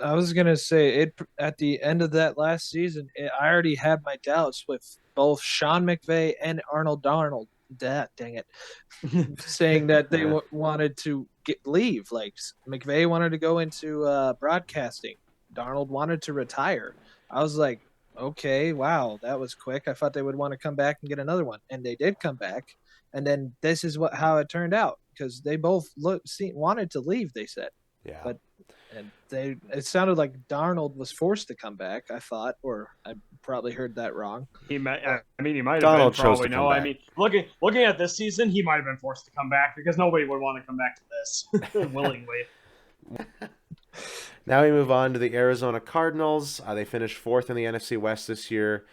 I was going to say, it at the end of that last season, I already had my doubts with both Sean McVay and Arnold Darnold. Dang it. Saying that they wanted to leave. Like, McVay wanted to go into broadcasting. Darnold wanted to retire. I was like, okay, wow, that was quick. I thought they would want to come back and get another one. And they did come back. And then this is how it turned out, because they both wanted to leave, they said. Yeah. But it sounded like Darnold was forced to come back, I thought, or I probably heard that wrong. He might have Donald been. chose to come back. I mean, looking at this season, he might have been forced to come back because nobody would want to come back to this willingly. Now we move on to the Arizona Cardinals. They finished fourth in the NFC West this year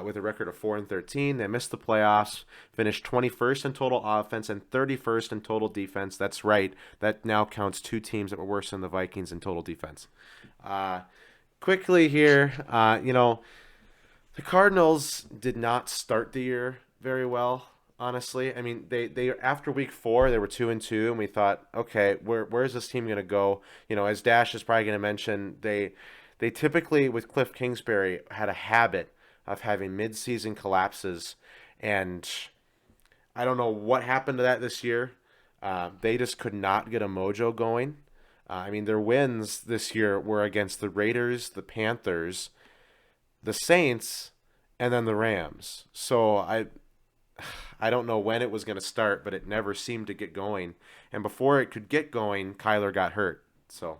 with a record of 4-13. They missed the playoffs, finished 21st in total offense and 31st in total defense. That's right. That now counts two teams that were worse than the Vikings in total defense. Quickly here, the Cardinals did not start the year very well. Honestly, I mean, they after week 4 they were 2-2, and we thought, okay, where's this team gonna go? As Dash is probably gonna mention, they typically with Cliff Kingsbury had a habit of having mid-season collapses, and I don't know what happened to that this year. They just could not get a mojo going. I mean, their wins this year were against the Raiders, the Panthers, the Saints, and then the Rams. So I don't know when it was going to start, but it never seemed to get going. And before it could get going, Kyler got hurt. So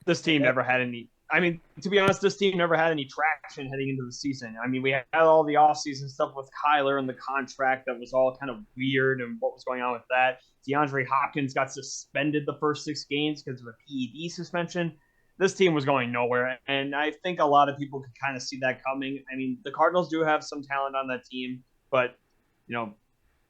this team never had any. I mean, to be honest, this team never had any traction heading into the season. I mean, we had all the offseason stuff with Kyler and the contract that was all kind of weird and what was going on with that. DeAndre Hopkins got suspended the first 6 games because of a PED suspension. This team was going nowhere, and I think a lot of people could kind of see that coming. I mean, the Cardinals do have some talent on that team, but,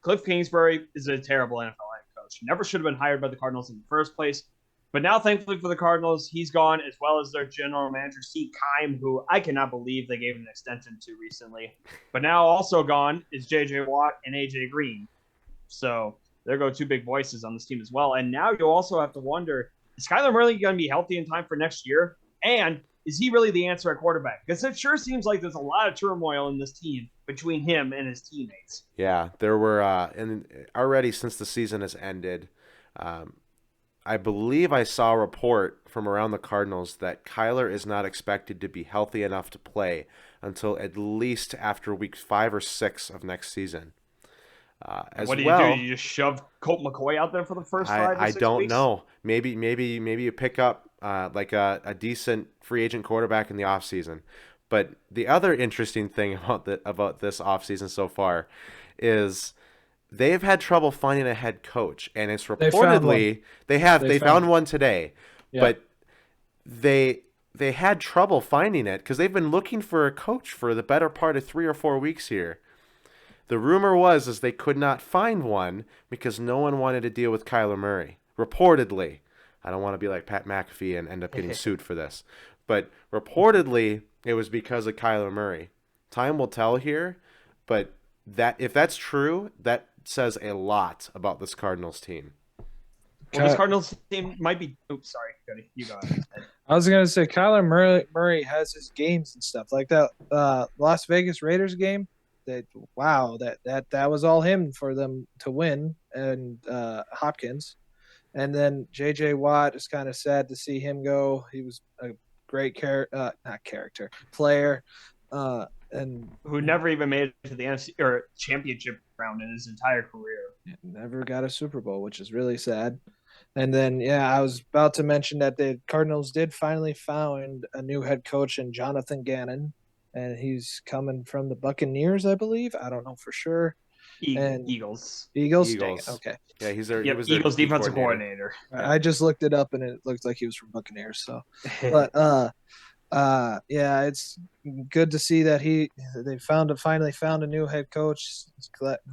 Cliff Kingsbury is a terrible NFL head coach. He never should have been hired by the Cardinals in the first place. But now, thankfully for the Cardinals, he's gone, as well as their general manager, Steve Keim, who I cannot believe they gave an extension to recently. But now also gone is J.J. Watt and A.J. Green. So there go 2 big voices on this team as well. And now you also have to wonder, is Kyler Murray going to be healthy in time for next year? And is he really the answer at quarterback? Because it sure seems like there's a lot of turmoil in this team between him and his teammates. Yeah, there were, and already since the season has ended, I believe I saw a report from around the Cardinals that Kyler is not expected to be healthy enough to play until at least after week 5 or 6 of next season. What do you do? You just shove Colt McCoy out there for the first 5 or 6 weeks? I don't know. Maybe you pick up like a decent free agent quarterback in the offseason. But the other interesting thing about this offseason so far is they've had trouble finding a head coach, and it's reportedly they found one today, yeah. But they had trouble finding it because they've been looking for a coach for the better part of 3 or 4 weeks here. The rumor was they could not find one because no one wanted to deal with Kyler Murray. Reportedly, I don't want to be like Pat McAfee and end up getting sued for this, but reportedly it was because of Kyler Murray. Time will tell here, but if that's true, that says a lot about this Cardinals team. Well, this Cardinals team might be. Oops, sorry, Cody. You go ahead. I was gonna say Kyler Murray has his games and stuff like that. Las Vegas Raiders game. That was all him for them to win, and Hopkins, and then J.J. Watt is kind of sad to see him go. He was a great player. And who never even made it to the NFC or championship round in his entire career. Never got a Super Bowl, which is really sad. And then, I was about to mention that the Cardinals did finally find a new head coach in Jonathan Gannon, and he's coming from the Buccaneers, I believe. I don't know for sure. Eagles. Dang it. Okay. Yeah, he was Eagles defensive coordinator. Yeah. I just looked it up, and it looked like he was from Buccaneers. So, but it's good to see that they finally found a new head coach.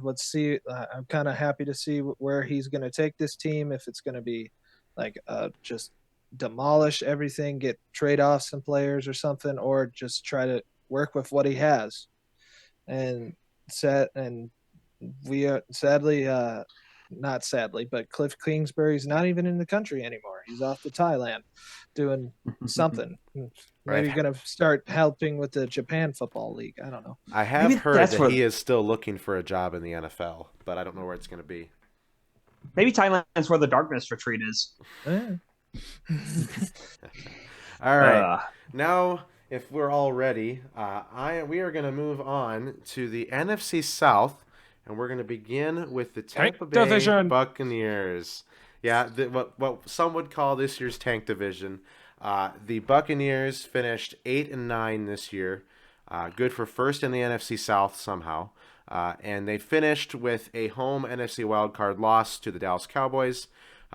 Let's see. I'm kind of happy to see where he's going to take this team. If it's going to be like just demolish everything, trade off some players or something, or just try to work with what he has. Not sadly, but Cliff Kingsbury's not even in the country anymore. He's off to Thailand doing something. Maybe going to start helping with the Japan Football League. I don't know. I have heard that he is still looking for a job in the NFL, but I don't know where it's going to be. Maybe Thailand's where the darkness retreat is. Yeah. All right. Now, if we're all ready, we are going to move on to the NFC South. And we're going to begin with the Tampa Bay Buccaneers. Yeah, what some would call this year's tank division. The Buccaneers finished 8-9 this year. Good for first in the NFC South somehow. And they finished with a home NFC wildcard loss to the Dallas Cowboys.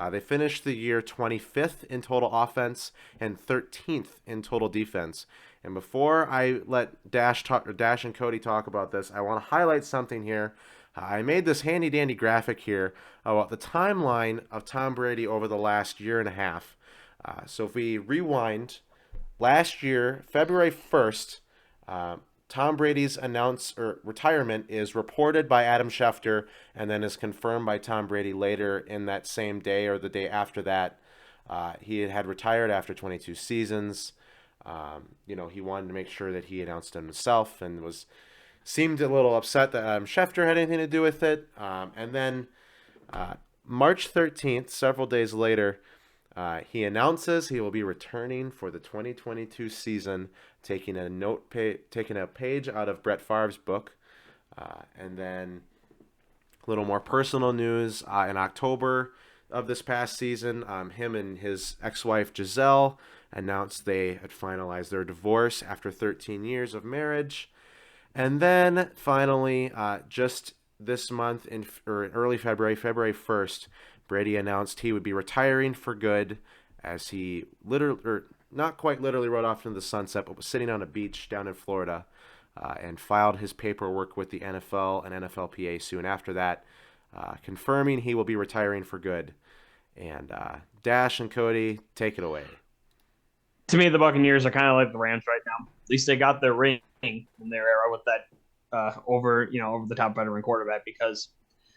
They finished the year 25th in total offense and 13th in total defense. And before I let Dash and Cody talk about this, I want to highlight something here. I made this handy dandy graphic here about the timeline of Tom Brady over the last year and a half. So if we rewind, last year, February 1st, Tom Brady's retirement is reported by Adam Schefter and then is confirmed by Tom Brady later in that same day or the day after that. He had retired after 22 seasons. He wanted to make sure that he announced it himself and seemed a little upset that Schefter had anything to do with it. And then March 13th, several days later, he announces he will be returning for the 2022 season, taking a page out of Brett Favre's book. And then a little more personal news. In October of this past season, him and his ex-wife Giselle announced they had finalized their divorce after 13 years of marriage. And then finally, just this month in early February 1st, Brady announced he would be retiring for good, as he not quite literally rode off into the sunset, but was sitting on a beach down in Florida and filed his paperwork with the NFL and NFLPA soon after that, confirming he will be retiring for good. And Dash and Cody, take it away. To me, the Buccaneers are kind of like the Rams right now. At least they got their ring in their era with that over the top veteran quarterback, because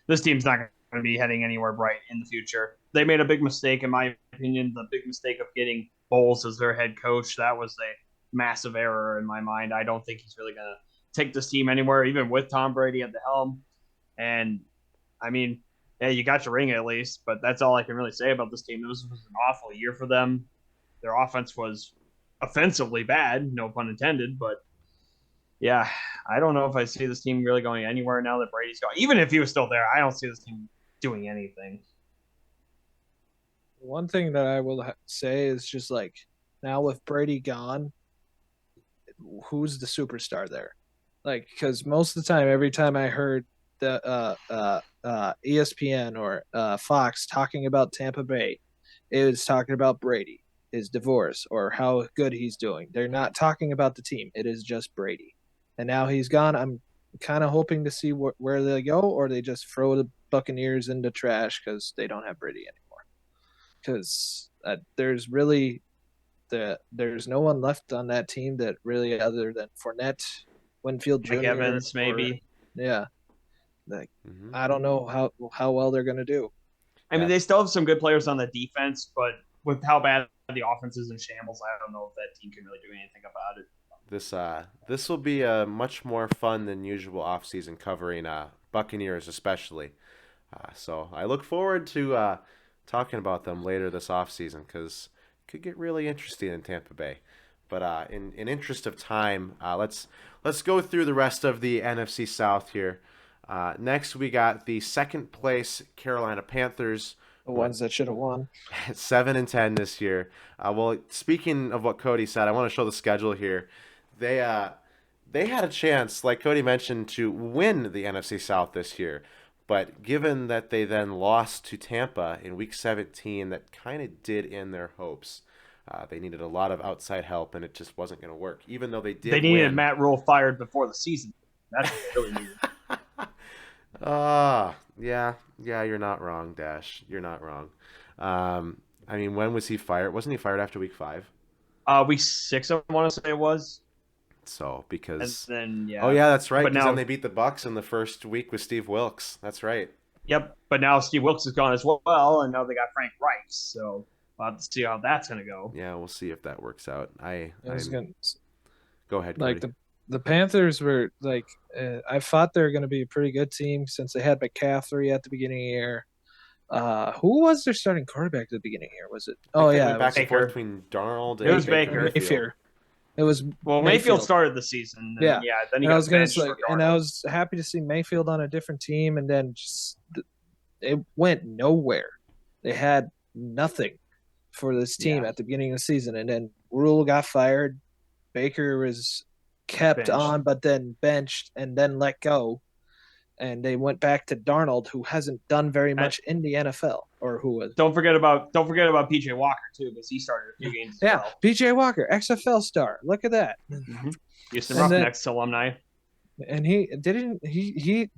this team's not going to be heading anywhere bright in the future. They made a big mistake, in my opinion, the big mistake of getting Bowles as their head coach. That was a massive error in my mind. I don't think he's really going to take this team anywhere, even with Tom Brady at the helm. And, I mean, yeah, you got your ring at least, but that's all I can really say about this team. This was an awful year for them. Their offense was offensively bad, no pun intended, but yeah, I don't know if I see this team really going anywhere now that Brady's gone. Even if he was still there, I don't see this team doing anything. One thing that I will say is just like, now with Brady gone, who's the superstar there? Like, because most of the time, every time I heard the ESPN or Fox talking about Tampa Bay, it was talking about Brady, his divorce, or how good he's doing. They're not talking about the team. It is just Brady. And now he's gone. I'm kind of hoping to see where they go, or they just throw the Buccaneers into trash because they don't have Brady anymore. Because there's no one left on that team that really, other than Fournette, Winfield Jr., Mike Evans, maybe. Yeah. I don't know how well they're going to do. I mean, they still have some good players on the defense, but with how bad the offense is in shambles, I don't know if that team can really do anything about it. This will be a much more fun than usual offseason covering Buccaneers especially. So I look forward to talking about them later this offseason, because it could get really interesting in Tampa Bay. But in interest of time, let's go through the rest of the NFC South here. Next, we got the second place Carolina Panthers. The ones that should have won. 7-10 this year. Well, speaking of what Cody said, I want to show the schedule here. They had a chance, like Cody mentioned, to win the NFC South this year. But given that they then lost to Tampa in Week 17, that kind of did end their hopes. They needed a lot of outside help, and it just wasn't going to work, even though they did They needed win. Matt Rule fired before the season. That's what they really needed. Yeah, you're not wrong, Dash. You're not wrong. I mean, when was he fired? Wasn't he fired after Week 5? Week 6, I want to say it was. So, because... And then, yeah. Oh, yeah, that's right. But Because now then they beat the Bucs in the first week with Steve Wilkes. That's right. Yep, but now Steve Wilkes is gone as well, and now they got Frank Reich, so we'll have to see how that's going to go. Yeah, we'll see if that works out. Go ahead, like Cody. the Panthers were like, I thought they were going to be a pretty good team since they had McCaffrey at the beginning of the year. Who was their starting quarterback at the beginning of the year? Was it? Oh, yeah. Went back and forth Baker. between Darnold and It was Baker. Mayfield. It was Mayfield started the season. Yeah. Then he I got was gonna benched say, for and I Darnold. was happy to see Mayfield on a different team, and then just it went nowhere. They had nothing for this team at the beginning of the season, and then Rule got fired. Baker was kept Benched. on, but then benched and then let go. and they went back to Darnold, who hasn't done very much in the NFL, or who was. Don't forget about PJ Walker too, because he started a few games as well. PJ Walker, XFL star. Look at that. Mm-hmm. Houston Roughnecks alumni. And he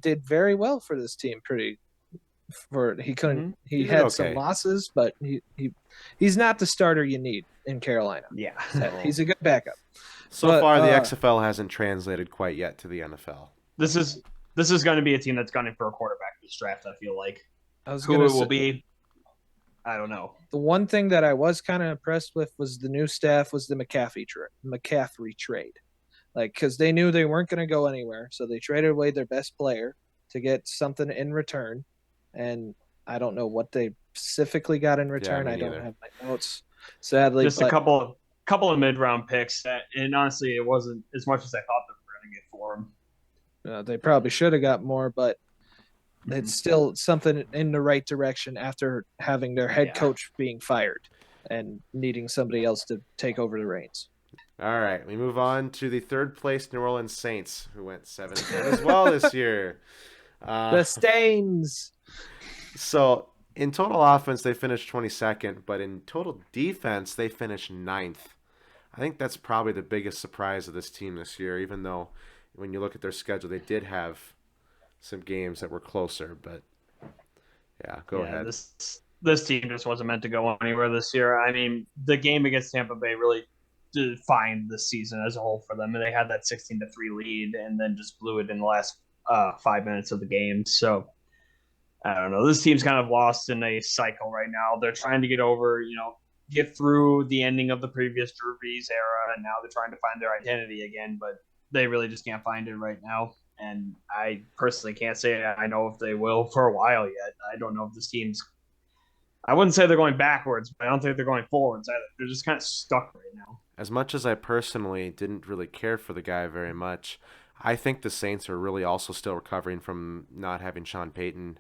did very well for this team. He couldn't. He had some losses, but he's not the starter you need in Carolina. Yeah, he's a good backup. So far, the XFL hasn't translated quite yet to the NFL. This is going to be a team that's gunning for a quarterback this draft. I feel like who it will be, I don't know. The one thing that I was kind of impressed with was the new staff was the McCaffrey trade, because they knew they weren't going to go anywhere, so they traded away their best player to get something in return, and I don't know what they specifically got in return. I don't have my notes, sadly. Just a couple of mid-round picks, and honestly, it wasn't as much as I thought they were going to get for them. They probably should have got more, but it's still something in the right direction after having their head coach being fired and needing somebody else to take over the reins. All right, we move on to the third place New Orleans Saints, who went 7-10 as well this year. The Stains. So in total offense, they finished 22nd, but in total defense, they finished 9th. I think that's probably the biggest surprise of this team this year, even though when you look at their schedule, they did have some games that were closer, but go ahead. This team just wasn't meant to go anywhere this year. I mean, the game against Tampa Bay really defined the season as a whole for them. And they had that 16-3 lead and then just blew it in the last 5 minutes of the game. So I don't know. This team's kind of lost in a cycle right now. They're trying to get through the ending of the previous Drew Brees era, and now they're trying to find their identity again, but they really just can't find it right now. And I personally can't say I know if they will for a while yet. I don't know if this team's – I wouldn't say they're going backwards, but I don't think they're going forwards either. They're just kind of stuck right now. As much as I personally didn't really care for the guy very much, I think the Saints are really also still recovering from not having Sean Payton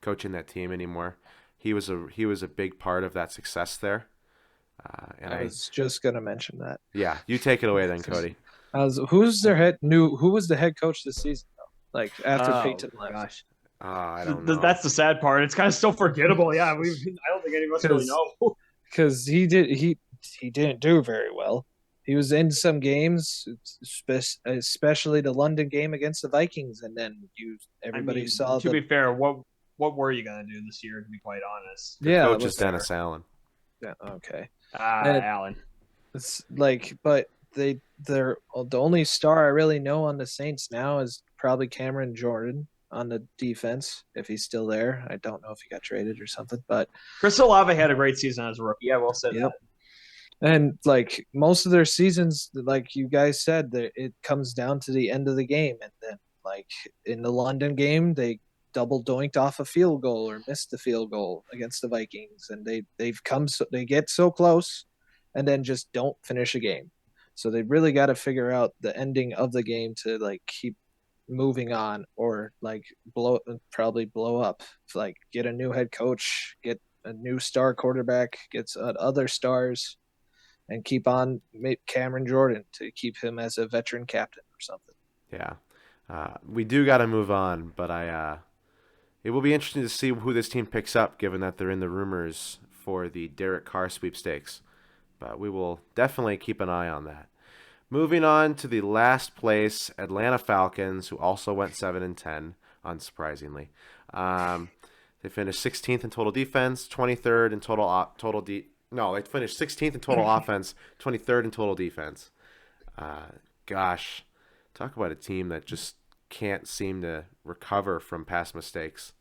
coaching that team anymore. He was a big part of that success there. And I was just going to mention that. Yeah, you take it away then, Cody. Who was the head coach this season though? After Peyton left. Gosh. I don't know. That's the sad part. It's kind of still forgettable. Yeah, I don't think any of us really know. Because he didn't do very well. He was in some games, especially the London game against the Vikings, and then everybody saw. To be fair, what were you gonna do this year? To be quite honest, the coach is Dennis Allen. Yeah. Okay. Allen. It's but they're the only star I really know on the Saints now is probably Cameron Jordan on the defense, if he's still there. I don't know if he got traded or something, but Chris Olave had a great season as a rookie. I will say that. And most of their seasons, like you guys said, it comes down to the end of the game, and then in the London game, they double doinked off a field goal or missed the field goal against the Vikings, and they get so close, and then just don't finish a game. So they really got to figure out the ending of the game to keep moving on, or probably blow up. Get a new head coach, get a new star quarterback, get other stars, and keep on Cameron Jordan to keep him as a veteran captain or something. Yeah, we do got to move on, but it will be interesting to see who this team picks up, given that they're in the rumors for the Derek Carr sweepstakes. But we will definitely keep an eye on that. Moving on to the last place, Atlanta Falcons, who also went 7-10, unsurprisingly. They finished 16th in total defense, 23rd in they finished 16th in total offense, 23rd in total defense. Gosh, talk about a team that just can't seem to recover from past mistakes.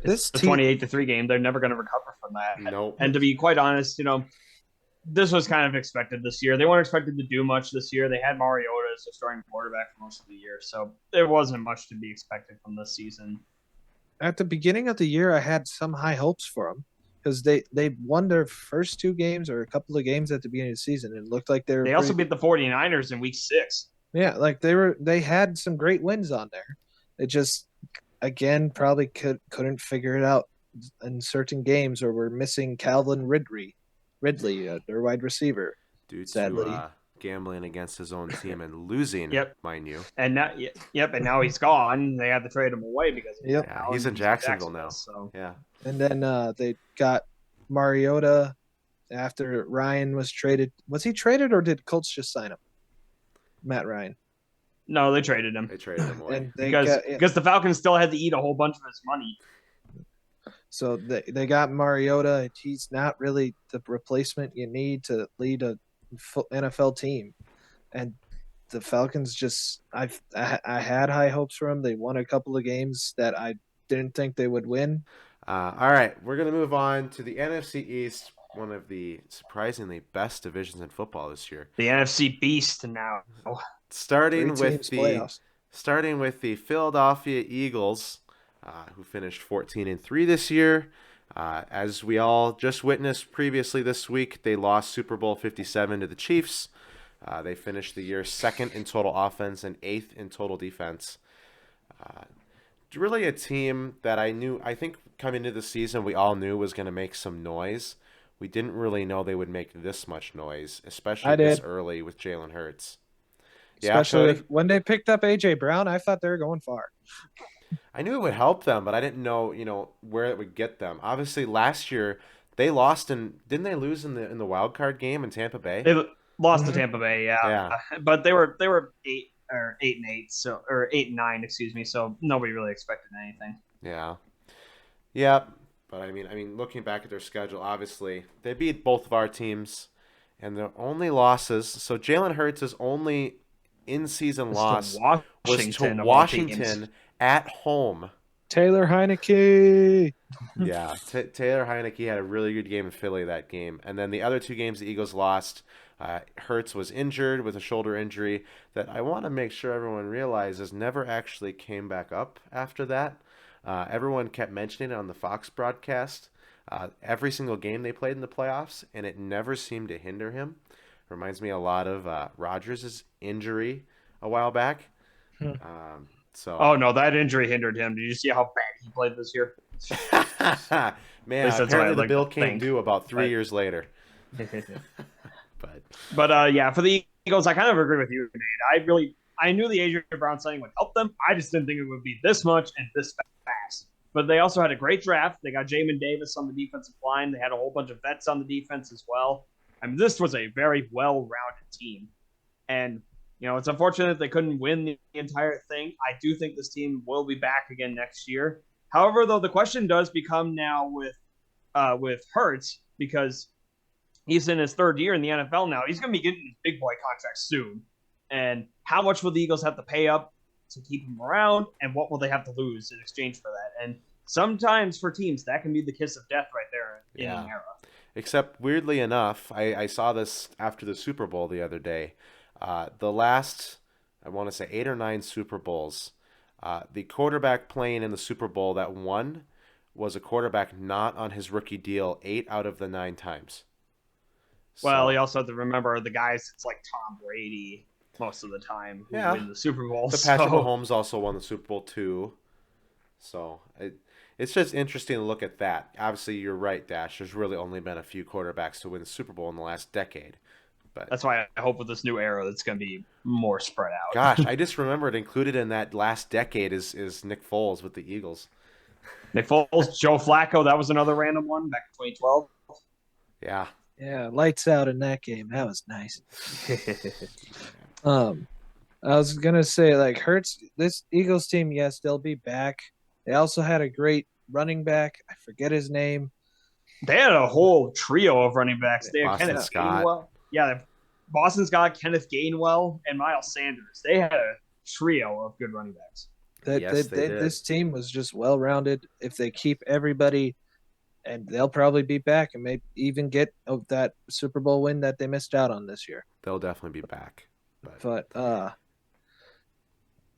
It's the 28-3 game. They're never going to recover from that. Nope. And to be quite honest, this was kind of expected this year. They weren't expected to do much this year. They had Mariota as a starting quarterback for most of the year, so there wasn't much to be expected from this season. At the beginning of the year, I had some high hopes for them because they won their first two games or a couple of games at the beginning of the season. It looked like they also beat the 49ers in week 6. Yeah, they had some great wins on there. It just again probably couldn't figure it out in certain games, or were missing Calvin Ridley, their wide receiver. Due sadly. gambling against his own team and losing, Yep. mind you. And now, and now he's gone. They had to trade him away because of Yep. Yeah, he's in Jacksonville now. So Yeah. And then they got Mariota after Ryan was traded. Was he traded or did Colts just sign him? Matt Ryan. no, they traded him They traded him away. And they because the Falcons still had to eat a whole bunch of his money. So they got Mariota, and he's not really the replacement you need to lead a NFL team. And the Falcons I had high hopes for them. They won a couple of games that I didn't think they would win. All right, we're going to move on to the NFC East, one of the surprisingly best divisions in football this year. The NFC Beast now. Starting with playoffs. the Philadelphia Eagles, who finished 14-3 this year. As we all just witnessed previously this week, they lost Super Bowl 57 to the Chiefs. They finished the year second in total offense and eighth in total defense. Really a team that I think coming into the season, we all knew was going to make some noise. We didn't really know they would make this much noise, especially this early with Jalen Hurts. Especially when they picked up A.J. Brown, I thought they were going far. I knew it would help them, but I didn't know, where it would get them. Obviously, last year they lost didn't they lose in the wild card game in Tampa Bay? They lost to Tampa Bay, yeah. But they were 8-8, or 8-9, excuse me. So nobody really expected anything. Yeah. But I mean, looking back at their schedule, obviously they beat both of our teams, and their only losses. So Jalen Hurts' only in-season loss was to Washington at home. Taylor Heineke. Yeah, Taylor Heineke had a really good game in Philly that game. And then the other two games the Eagles lost, Hurts was injured with a shoulder injury that I want to make sure everyone realizes never actually came back up after that. Everyone kept mentioning it on the Fox broadcast every single game they played in the playoffs, and it never seemed to hinder him. Reminds me a lot of Rodgers' injury a while back. Oh no, that injury hindered him. Did you see how bad he played this year? Man, apparently the bill came due about 3 years later. But yeah, for the Eagles, I kind of agree with you, Nate. I knew the A.J. Brown signing would help them. I just didn't think it would be this much and this fast. But they also had a great draft. They got Jamin Davis on the defensive line. They had a whole bunch of vets on the defense as well. I mean, this was a very well-rounded team. And, it's unfortunate they couldn't win the entire thing. I do think this team will be back again next year. However, though, the question does become now with Hurts, because he's in his third year in the NFL now. He's going to be getting his big boy contract soon. And how much will the Eagles have to pay up to keep him around, and what will they have to lose in exchange for that? And sometimes for teams, that can be the kiss of death right there in an era. Except, weirdly enough, I saw this after the Super Bowl the other day. The last, I want to say, 8 or 9 Super Bowls, the quarterback playing in the Super Bowl that won was a quarterback not on his rookie deal 8 out of the 9 times. Well, you also have to remember the guys, it's like Tom Brady most of the time who win the Super Bowl. But Patrick Mahomes also won the Super Bowl too. So it's just interesting to look at that. Obviously, you're right, Dash. There's really only been a few quarterbacks to win the Super Bowl in the last decade. But that's why I hope with this new era it's going to be more spread out. Gosh, I just remembered included in that last decade is Nick Foles with the Eagles. Nick Foles, Joe Flacco, that was another random one back in 2012. Yeah. Yeah, lights out in that game. That was nice. I was gonna say, like, Hurts, this Eagles team, yes, they'll be back. They also had a great running back. I forget his name. They had a whole trio of running backs. They had Kenneth Gainwell. Yeah, Boston Scott, Kenneth Gainwell, and Miles Sanders. They had a trio of good running backs. This team was just well-rounded. If they keep everybody, and they'll probably be back and maybe even get that Super Bowl win that they missed out on this year. They'll definitely be back. But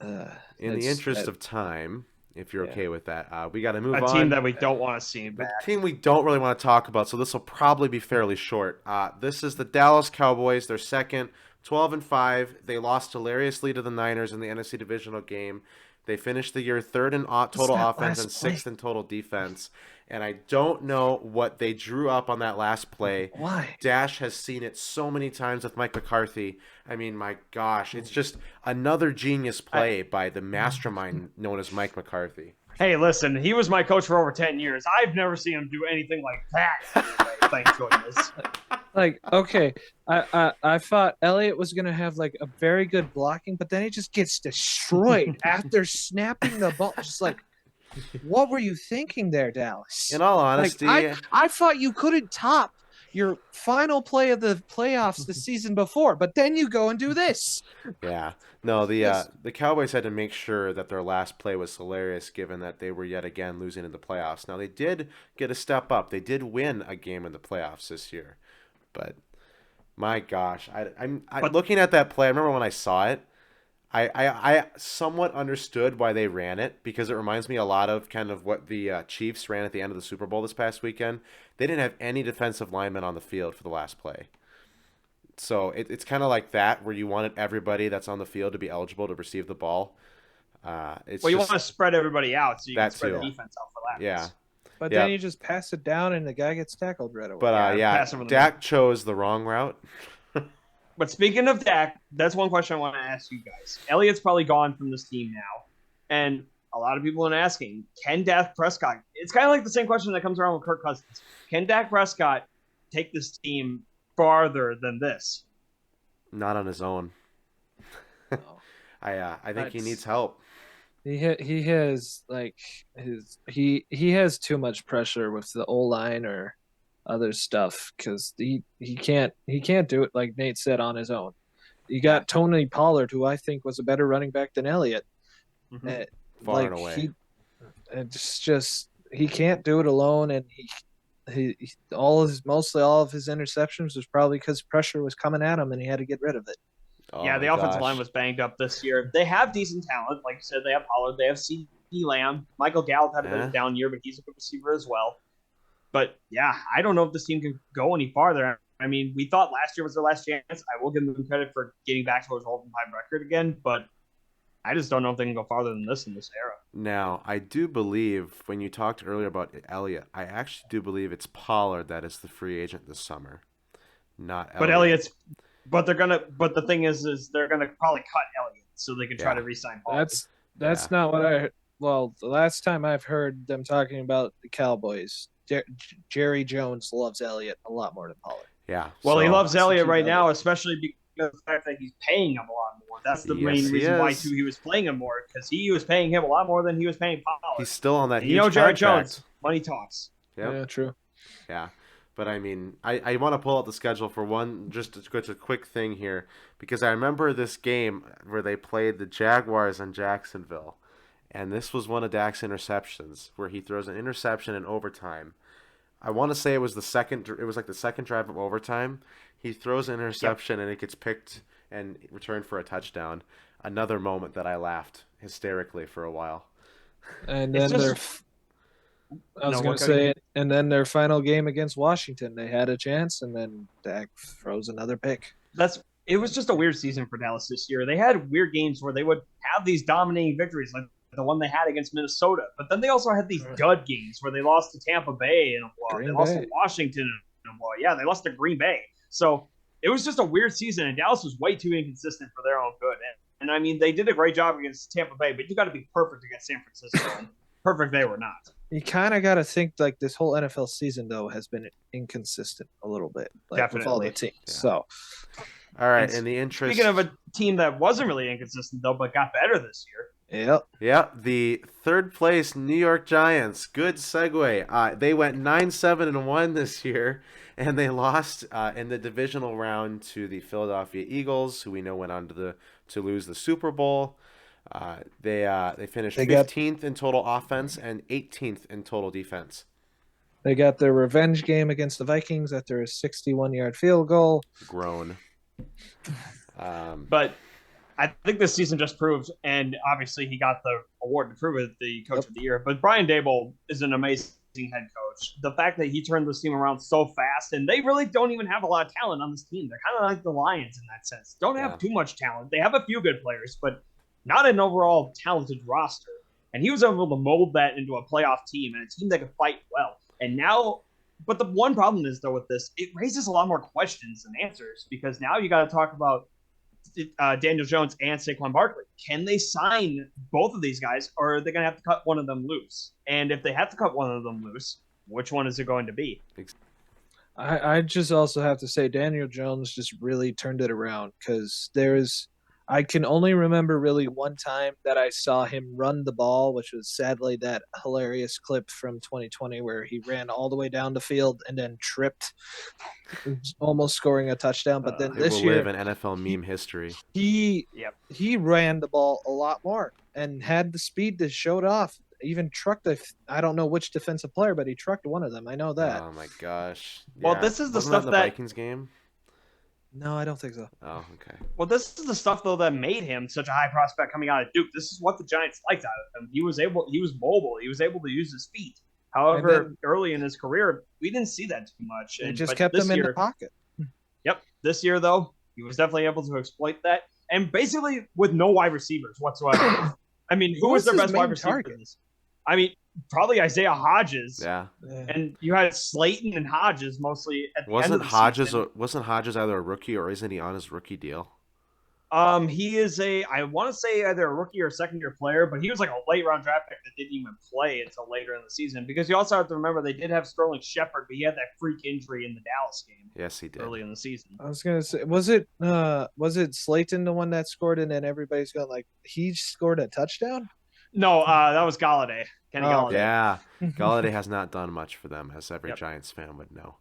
in the interest of time, if you're okay with that, we got to move on. A team that we don't want to see back. A team we don't really want to talk about, so this will probably be fairly short. This is the Dallas Cowboys. They're second, 12-5. They lost hilariously to the Niners in the NFC divisional game. They finished the year third in total offense and sixth in total defense. And I don't know what they drew up on that last play. Why? Dash has seen it so many times with Mike McCarthy. I mean, my gosh, it's just another genius play by the mastermind known as Mike McCarthy. Hey, listen, he was my coach for over 10 years. I've never seen him do anything like that. Thank goodness. Like, okay, I thought Elliott was going to have like a very good blocking, but then he just gets destroyed after snapping the ball. Just like, what were you thinking there, Dallas? In all honesty, like, I thought you couldn't top your final play of the playoffs the season before, but then you go and do this. Yeah. No, the Cowboys had to make sure that their last play was hilarious, given that they were yet again losing in the playoffs. Now, they did get a step up. They did win a game in the playoffs this year. But, my gosh, I'm looking at that play. I remember when I saw it, I somewhat understood why they ran it, because it reminds me a lot of kind of what the Chiefs ran at the end of the Super Bowl this past weekend. They didn't have any defensive linemen on the field for the last play. So it's kind of like that, where you wanted everybody that's on the field to be eligible to receive the ball. You want to spread everybody out so you can spread the defense out for that. Yeah. But then you just pass it down and the guy gets tackled right away. But Dak chose the wrong route. But speaking of Dak, that's one question I want to ask you guys. Elliott's probably gone from this team now, and a lot of people are asking, can Dak Prescott? It's kind of like the same question that comes around with Kirk Cousins. Can Dak Prescott take this team farther than this? Not on his own. I think he needs help. He has he has too much pressure with the O-line or other stuff, because he can't do it, like Nate said, on his own. You got Tony Pollard, who I think was a better running back than Elliott. Mm-hmm. Far and away. He can't do it alone, and mostly all of his interceptions was probably because pressure was coming at him and he had to get rid of it. The offensive line was banged up this year. They have decent talent. Like you said, they have Pollard. They have CeeDee Lamb. Michael Gallup had a bit of a down year, but he's a good receiver as well. But, I don't know if this team can go any farther. I mean, we thought last year was their last chance. I will give them credit for getting back towards all-time record again, but I just don't know if they can go farther than this in this era. Now, I do believe, when you talked earlier about Elliott, I actually do believe it's Pollard that is the free agent this summer, not Elliott. But Elliott's – but the thing is they're gonna probably cut Elliott so they can try to re-sign Pollard. That's not what I heard. Well, the last time I've heard them talking about the Cowboys, Jerry Jones loves Elliott a lot more than Pollard. Yeah. Well, he loves Elliott right now, especially because of the fact that he's paying him a lot more. That's the main reason why too he was playing him more, because he was paying him a lot more than he was paying Pollard. He's still on that huge Jerry contract. Jones, money talks. Yep. Yeah, true. Yeah. But, I mean, I want to pull out the schedule for just a quick thing here, because I remember this game where they played the Jaguars in Jacksonville, and this was one of Dak's interceptions, where he throws an interception in overtime. I want to say it was the second drive of overtime. He throws an interception, and it gets picked and returned for a touchdown. Another moment that I laughed hysterically for a while. And then and then their final game against Washington, they had a chance, and then Dak throws another pick. It was just a weird season for Dallas this year. They had weird games where they would have these dominating victories, like the one they had against Minnesota. But then they also had these dud games where they lost to Tampa Bay in a blowout. They lost to Washington in a blowout. Yeah, they lost to Green Bay. So it was just a weird season, and Dallas was way too inconsistent for their own good. And I mean, they did a great job against Tampa Bay, but you got to be perfect against San Francisco. And perfect they were not. You kind of got to think, like, this whole NFL season, though, has been inconsistent a little bit. Like, definitely. With all the teams. Yeah. So, all right, in the interest... Speaking of a team that wasn't really inconsistent, though, but got better this year. Yep. Yeah, the third place New York Giants. Good segue. They went 9-7-1 this year, and they lost in the divisional round to the Philadelphia Eagles, who we know went on to lose the Super Bowl. They finished 15th in total offense and 18th in total defense. They got their revenge game against the Vikings after a 61-yard field goal. Grown. But I think this season just proved, and obviously he got the award to prove it, the Coach of the Year. But Brian Daboll is an amazing head coach. The fact that he turned this team around so fast, and they really don't even have a lot of talent on this team. They're kind of like the Lions in that sense. Don't have too much talent. They have a few good players, but not an overall talented roster. And he was able to mold that into a playoff team and a team that could fight well. And now, but the one problem is, though, with this, it raises a lot more questions than answers, because now you got to talk about Daniel Jones and Saquon Barkley. Can they sign both of these guys, or are they going to have to cut one of them loose? And if they have to cut one of them loose, which one is it going to be? I just also have to say Daniel Jones just really turned it around, because I can only remember really one time that I saw him run the ball, which was sadly that hilarious clip from 2020 where he ran all the way down the field and then tripped, almost scoring a touchdown. But then this year, live in NFL meme history. He ran the ball a lot more and had the speed to show it off. Even trucked I don't know which defensive player, but he trucked one of them. I know that. Oh my gosh! Well, this is the Wasn't stuff that in the Vikings game. No, I don't think so. Oh, okay. Well, this is the stuff, though, that made him such a high prospect coming out of Duke. This is what the Giants liked out of him. He was mobile. He was able to use his feet. However, early in his career, we didn't see that too much. They just kept him in the pocket. Yep. This year, though, he was definitely able to exploit that. And basically with no wide receivers whatsoever. I mean, who was their best wide receiver for this? I mean, probably Isaiah Hodges. Yeah. And you had Slayton and Hodges mostly at the end of the season. Wasn't Hodges either a rookie, or isn't he on his rookie deal? He is I want to say either a rookie or a second-year player, but he was like a late-round draft pick that didn't even play until later in the season, because you also have to remember they did have Sterling Shepard, but he had that freak injury in the Dallas game. Yes, he did. Early in the season. I was going to say, was it Slayton the one that scored, and then everybody's going like, he scored a touchdown? No, that was Galladay. Kenny Galladay. Yeah. Galladay has not done much for them, as every Giants fan would know.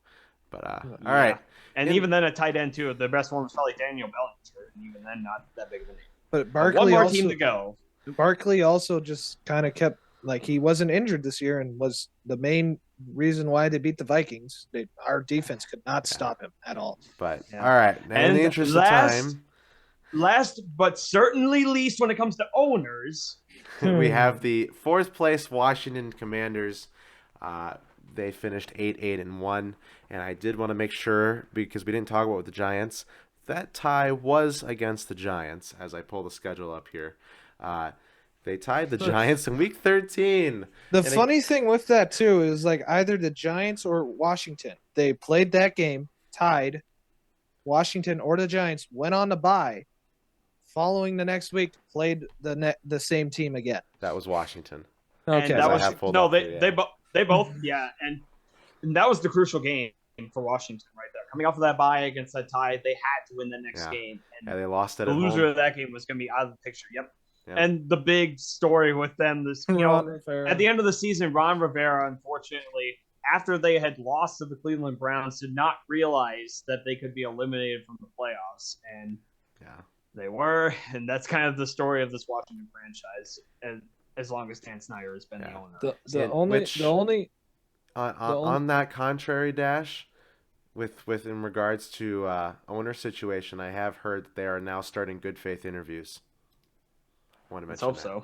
But, all right. And even then at tight end, too, the best one was probably Daniel Bellinger, and even then not that big of a name. But Barkley one more team to go. Barkley also just kind of kept, like, he wasn't injured this year and was the main reason why they beat the Vikings. Our defense could not stop him at all. But, all right. And in the interest of time. Last but certainly least when it comes to owners, we have the fourth place Washington Commanders. They finished 8-1, and I did want to make sure, because we didn't talk about with the Giants, that tie was against the Giants. As I pull the schedule up here, they tied the Giants in Week 13. The funny thing with that too is, like, either the Giants or Washington, they played that game, tied. Washington or the Giants went on the bye. Following the next week, played the same team again. That was Washington. Okay, and that was they both and that was the crucial game for Washington right there. Coming off of that bye against that tie, they had to win the next game. And they lost it. The loser of that game was going to be out of the picture. Yep. And the big story with them this, at the end of the season, Ron Rivera, unfortunately, after they had lost to the Cleveland Browns, did not realize that they could be eliminated from the playoffs, and they were, and that's kind of the story of this Washington franchise. And as long as Dan Snyder has been the owner, on that contrary, Dash, with in regards to owner situation, I have heard that they are now starting good faith interviews. I want to mention Let's hope so.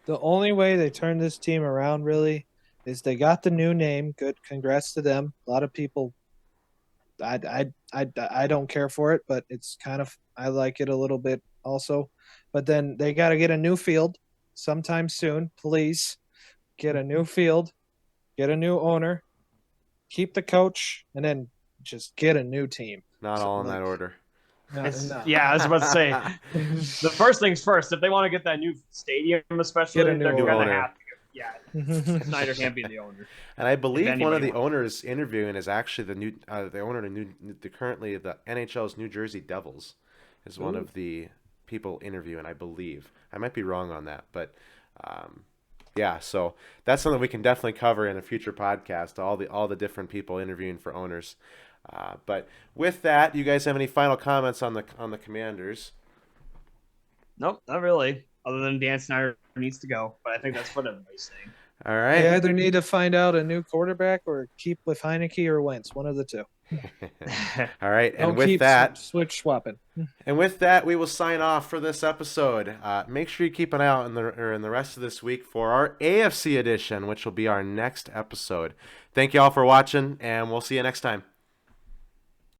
The only way they turn this team around really is they got the new name. Good, congrats to them. A lot of people, I don't care for it, but it's kind of, I like it a little bit also. But then they got to get a new field sometime soon. Please get a new field, get a new owner, keep the coach, and then just get a new team. Not all in that order. No. Yeah, I was about to say, the first things first. If they want to get that new stadium, especially, they're going to have to. Yeah, Snyder can't be the owner. And I believe one of the owners interviewing is actually the owner of currently the NHL's New Jersey Devils is one of the people interviewing. I believe I might be wrong on that, but so that's something we can definitely cover in a future podcast. All the different people interviewing for owners. But with that, you guys have any final comments on the Commanders? Nope, not really. Other than Dan Snyder needs to go, but I think that's what everybody's saying. All right. They either need to find out a new quarterback or keep with Heineke or Wentz, one of the two. All right, and Don't with keep that, switch swapping. And with that, we will sign off for this episode. Make sure you keep an eye out in the rest of this week for our AFC edition, which will be our next episode. Thank you all for watching, and we'll see you next time.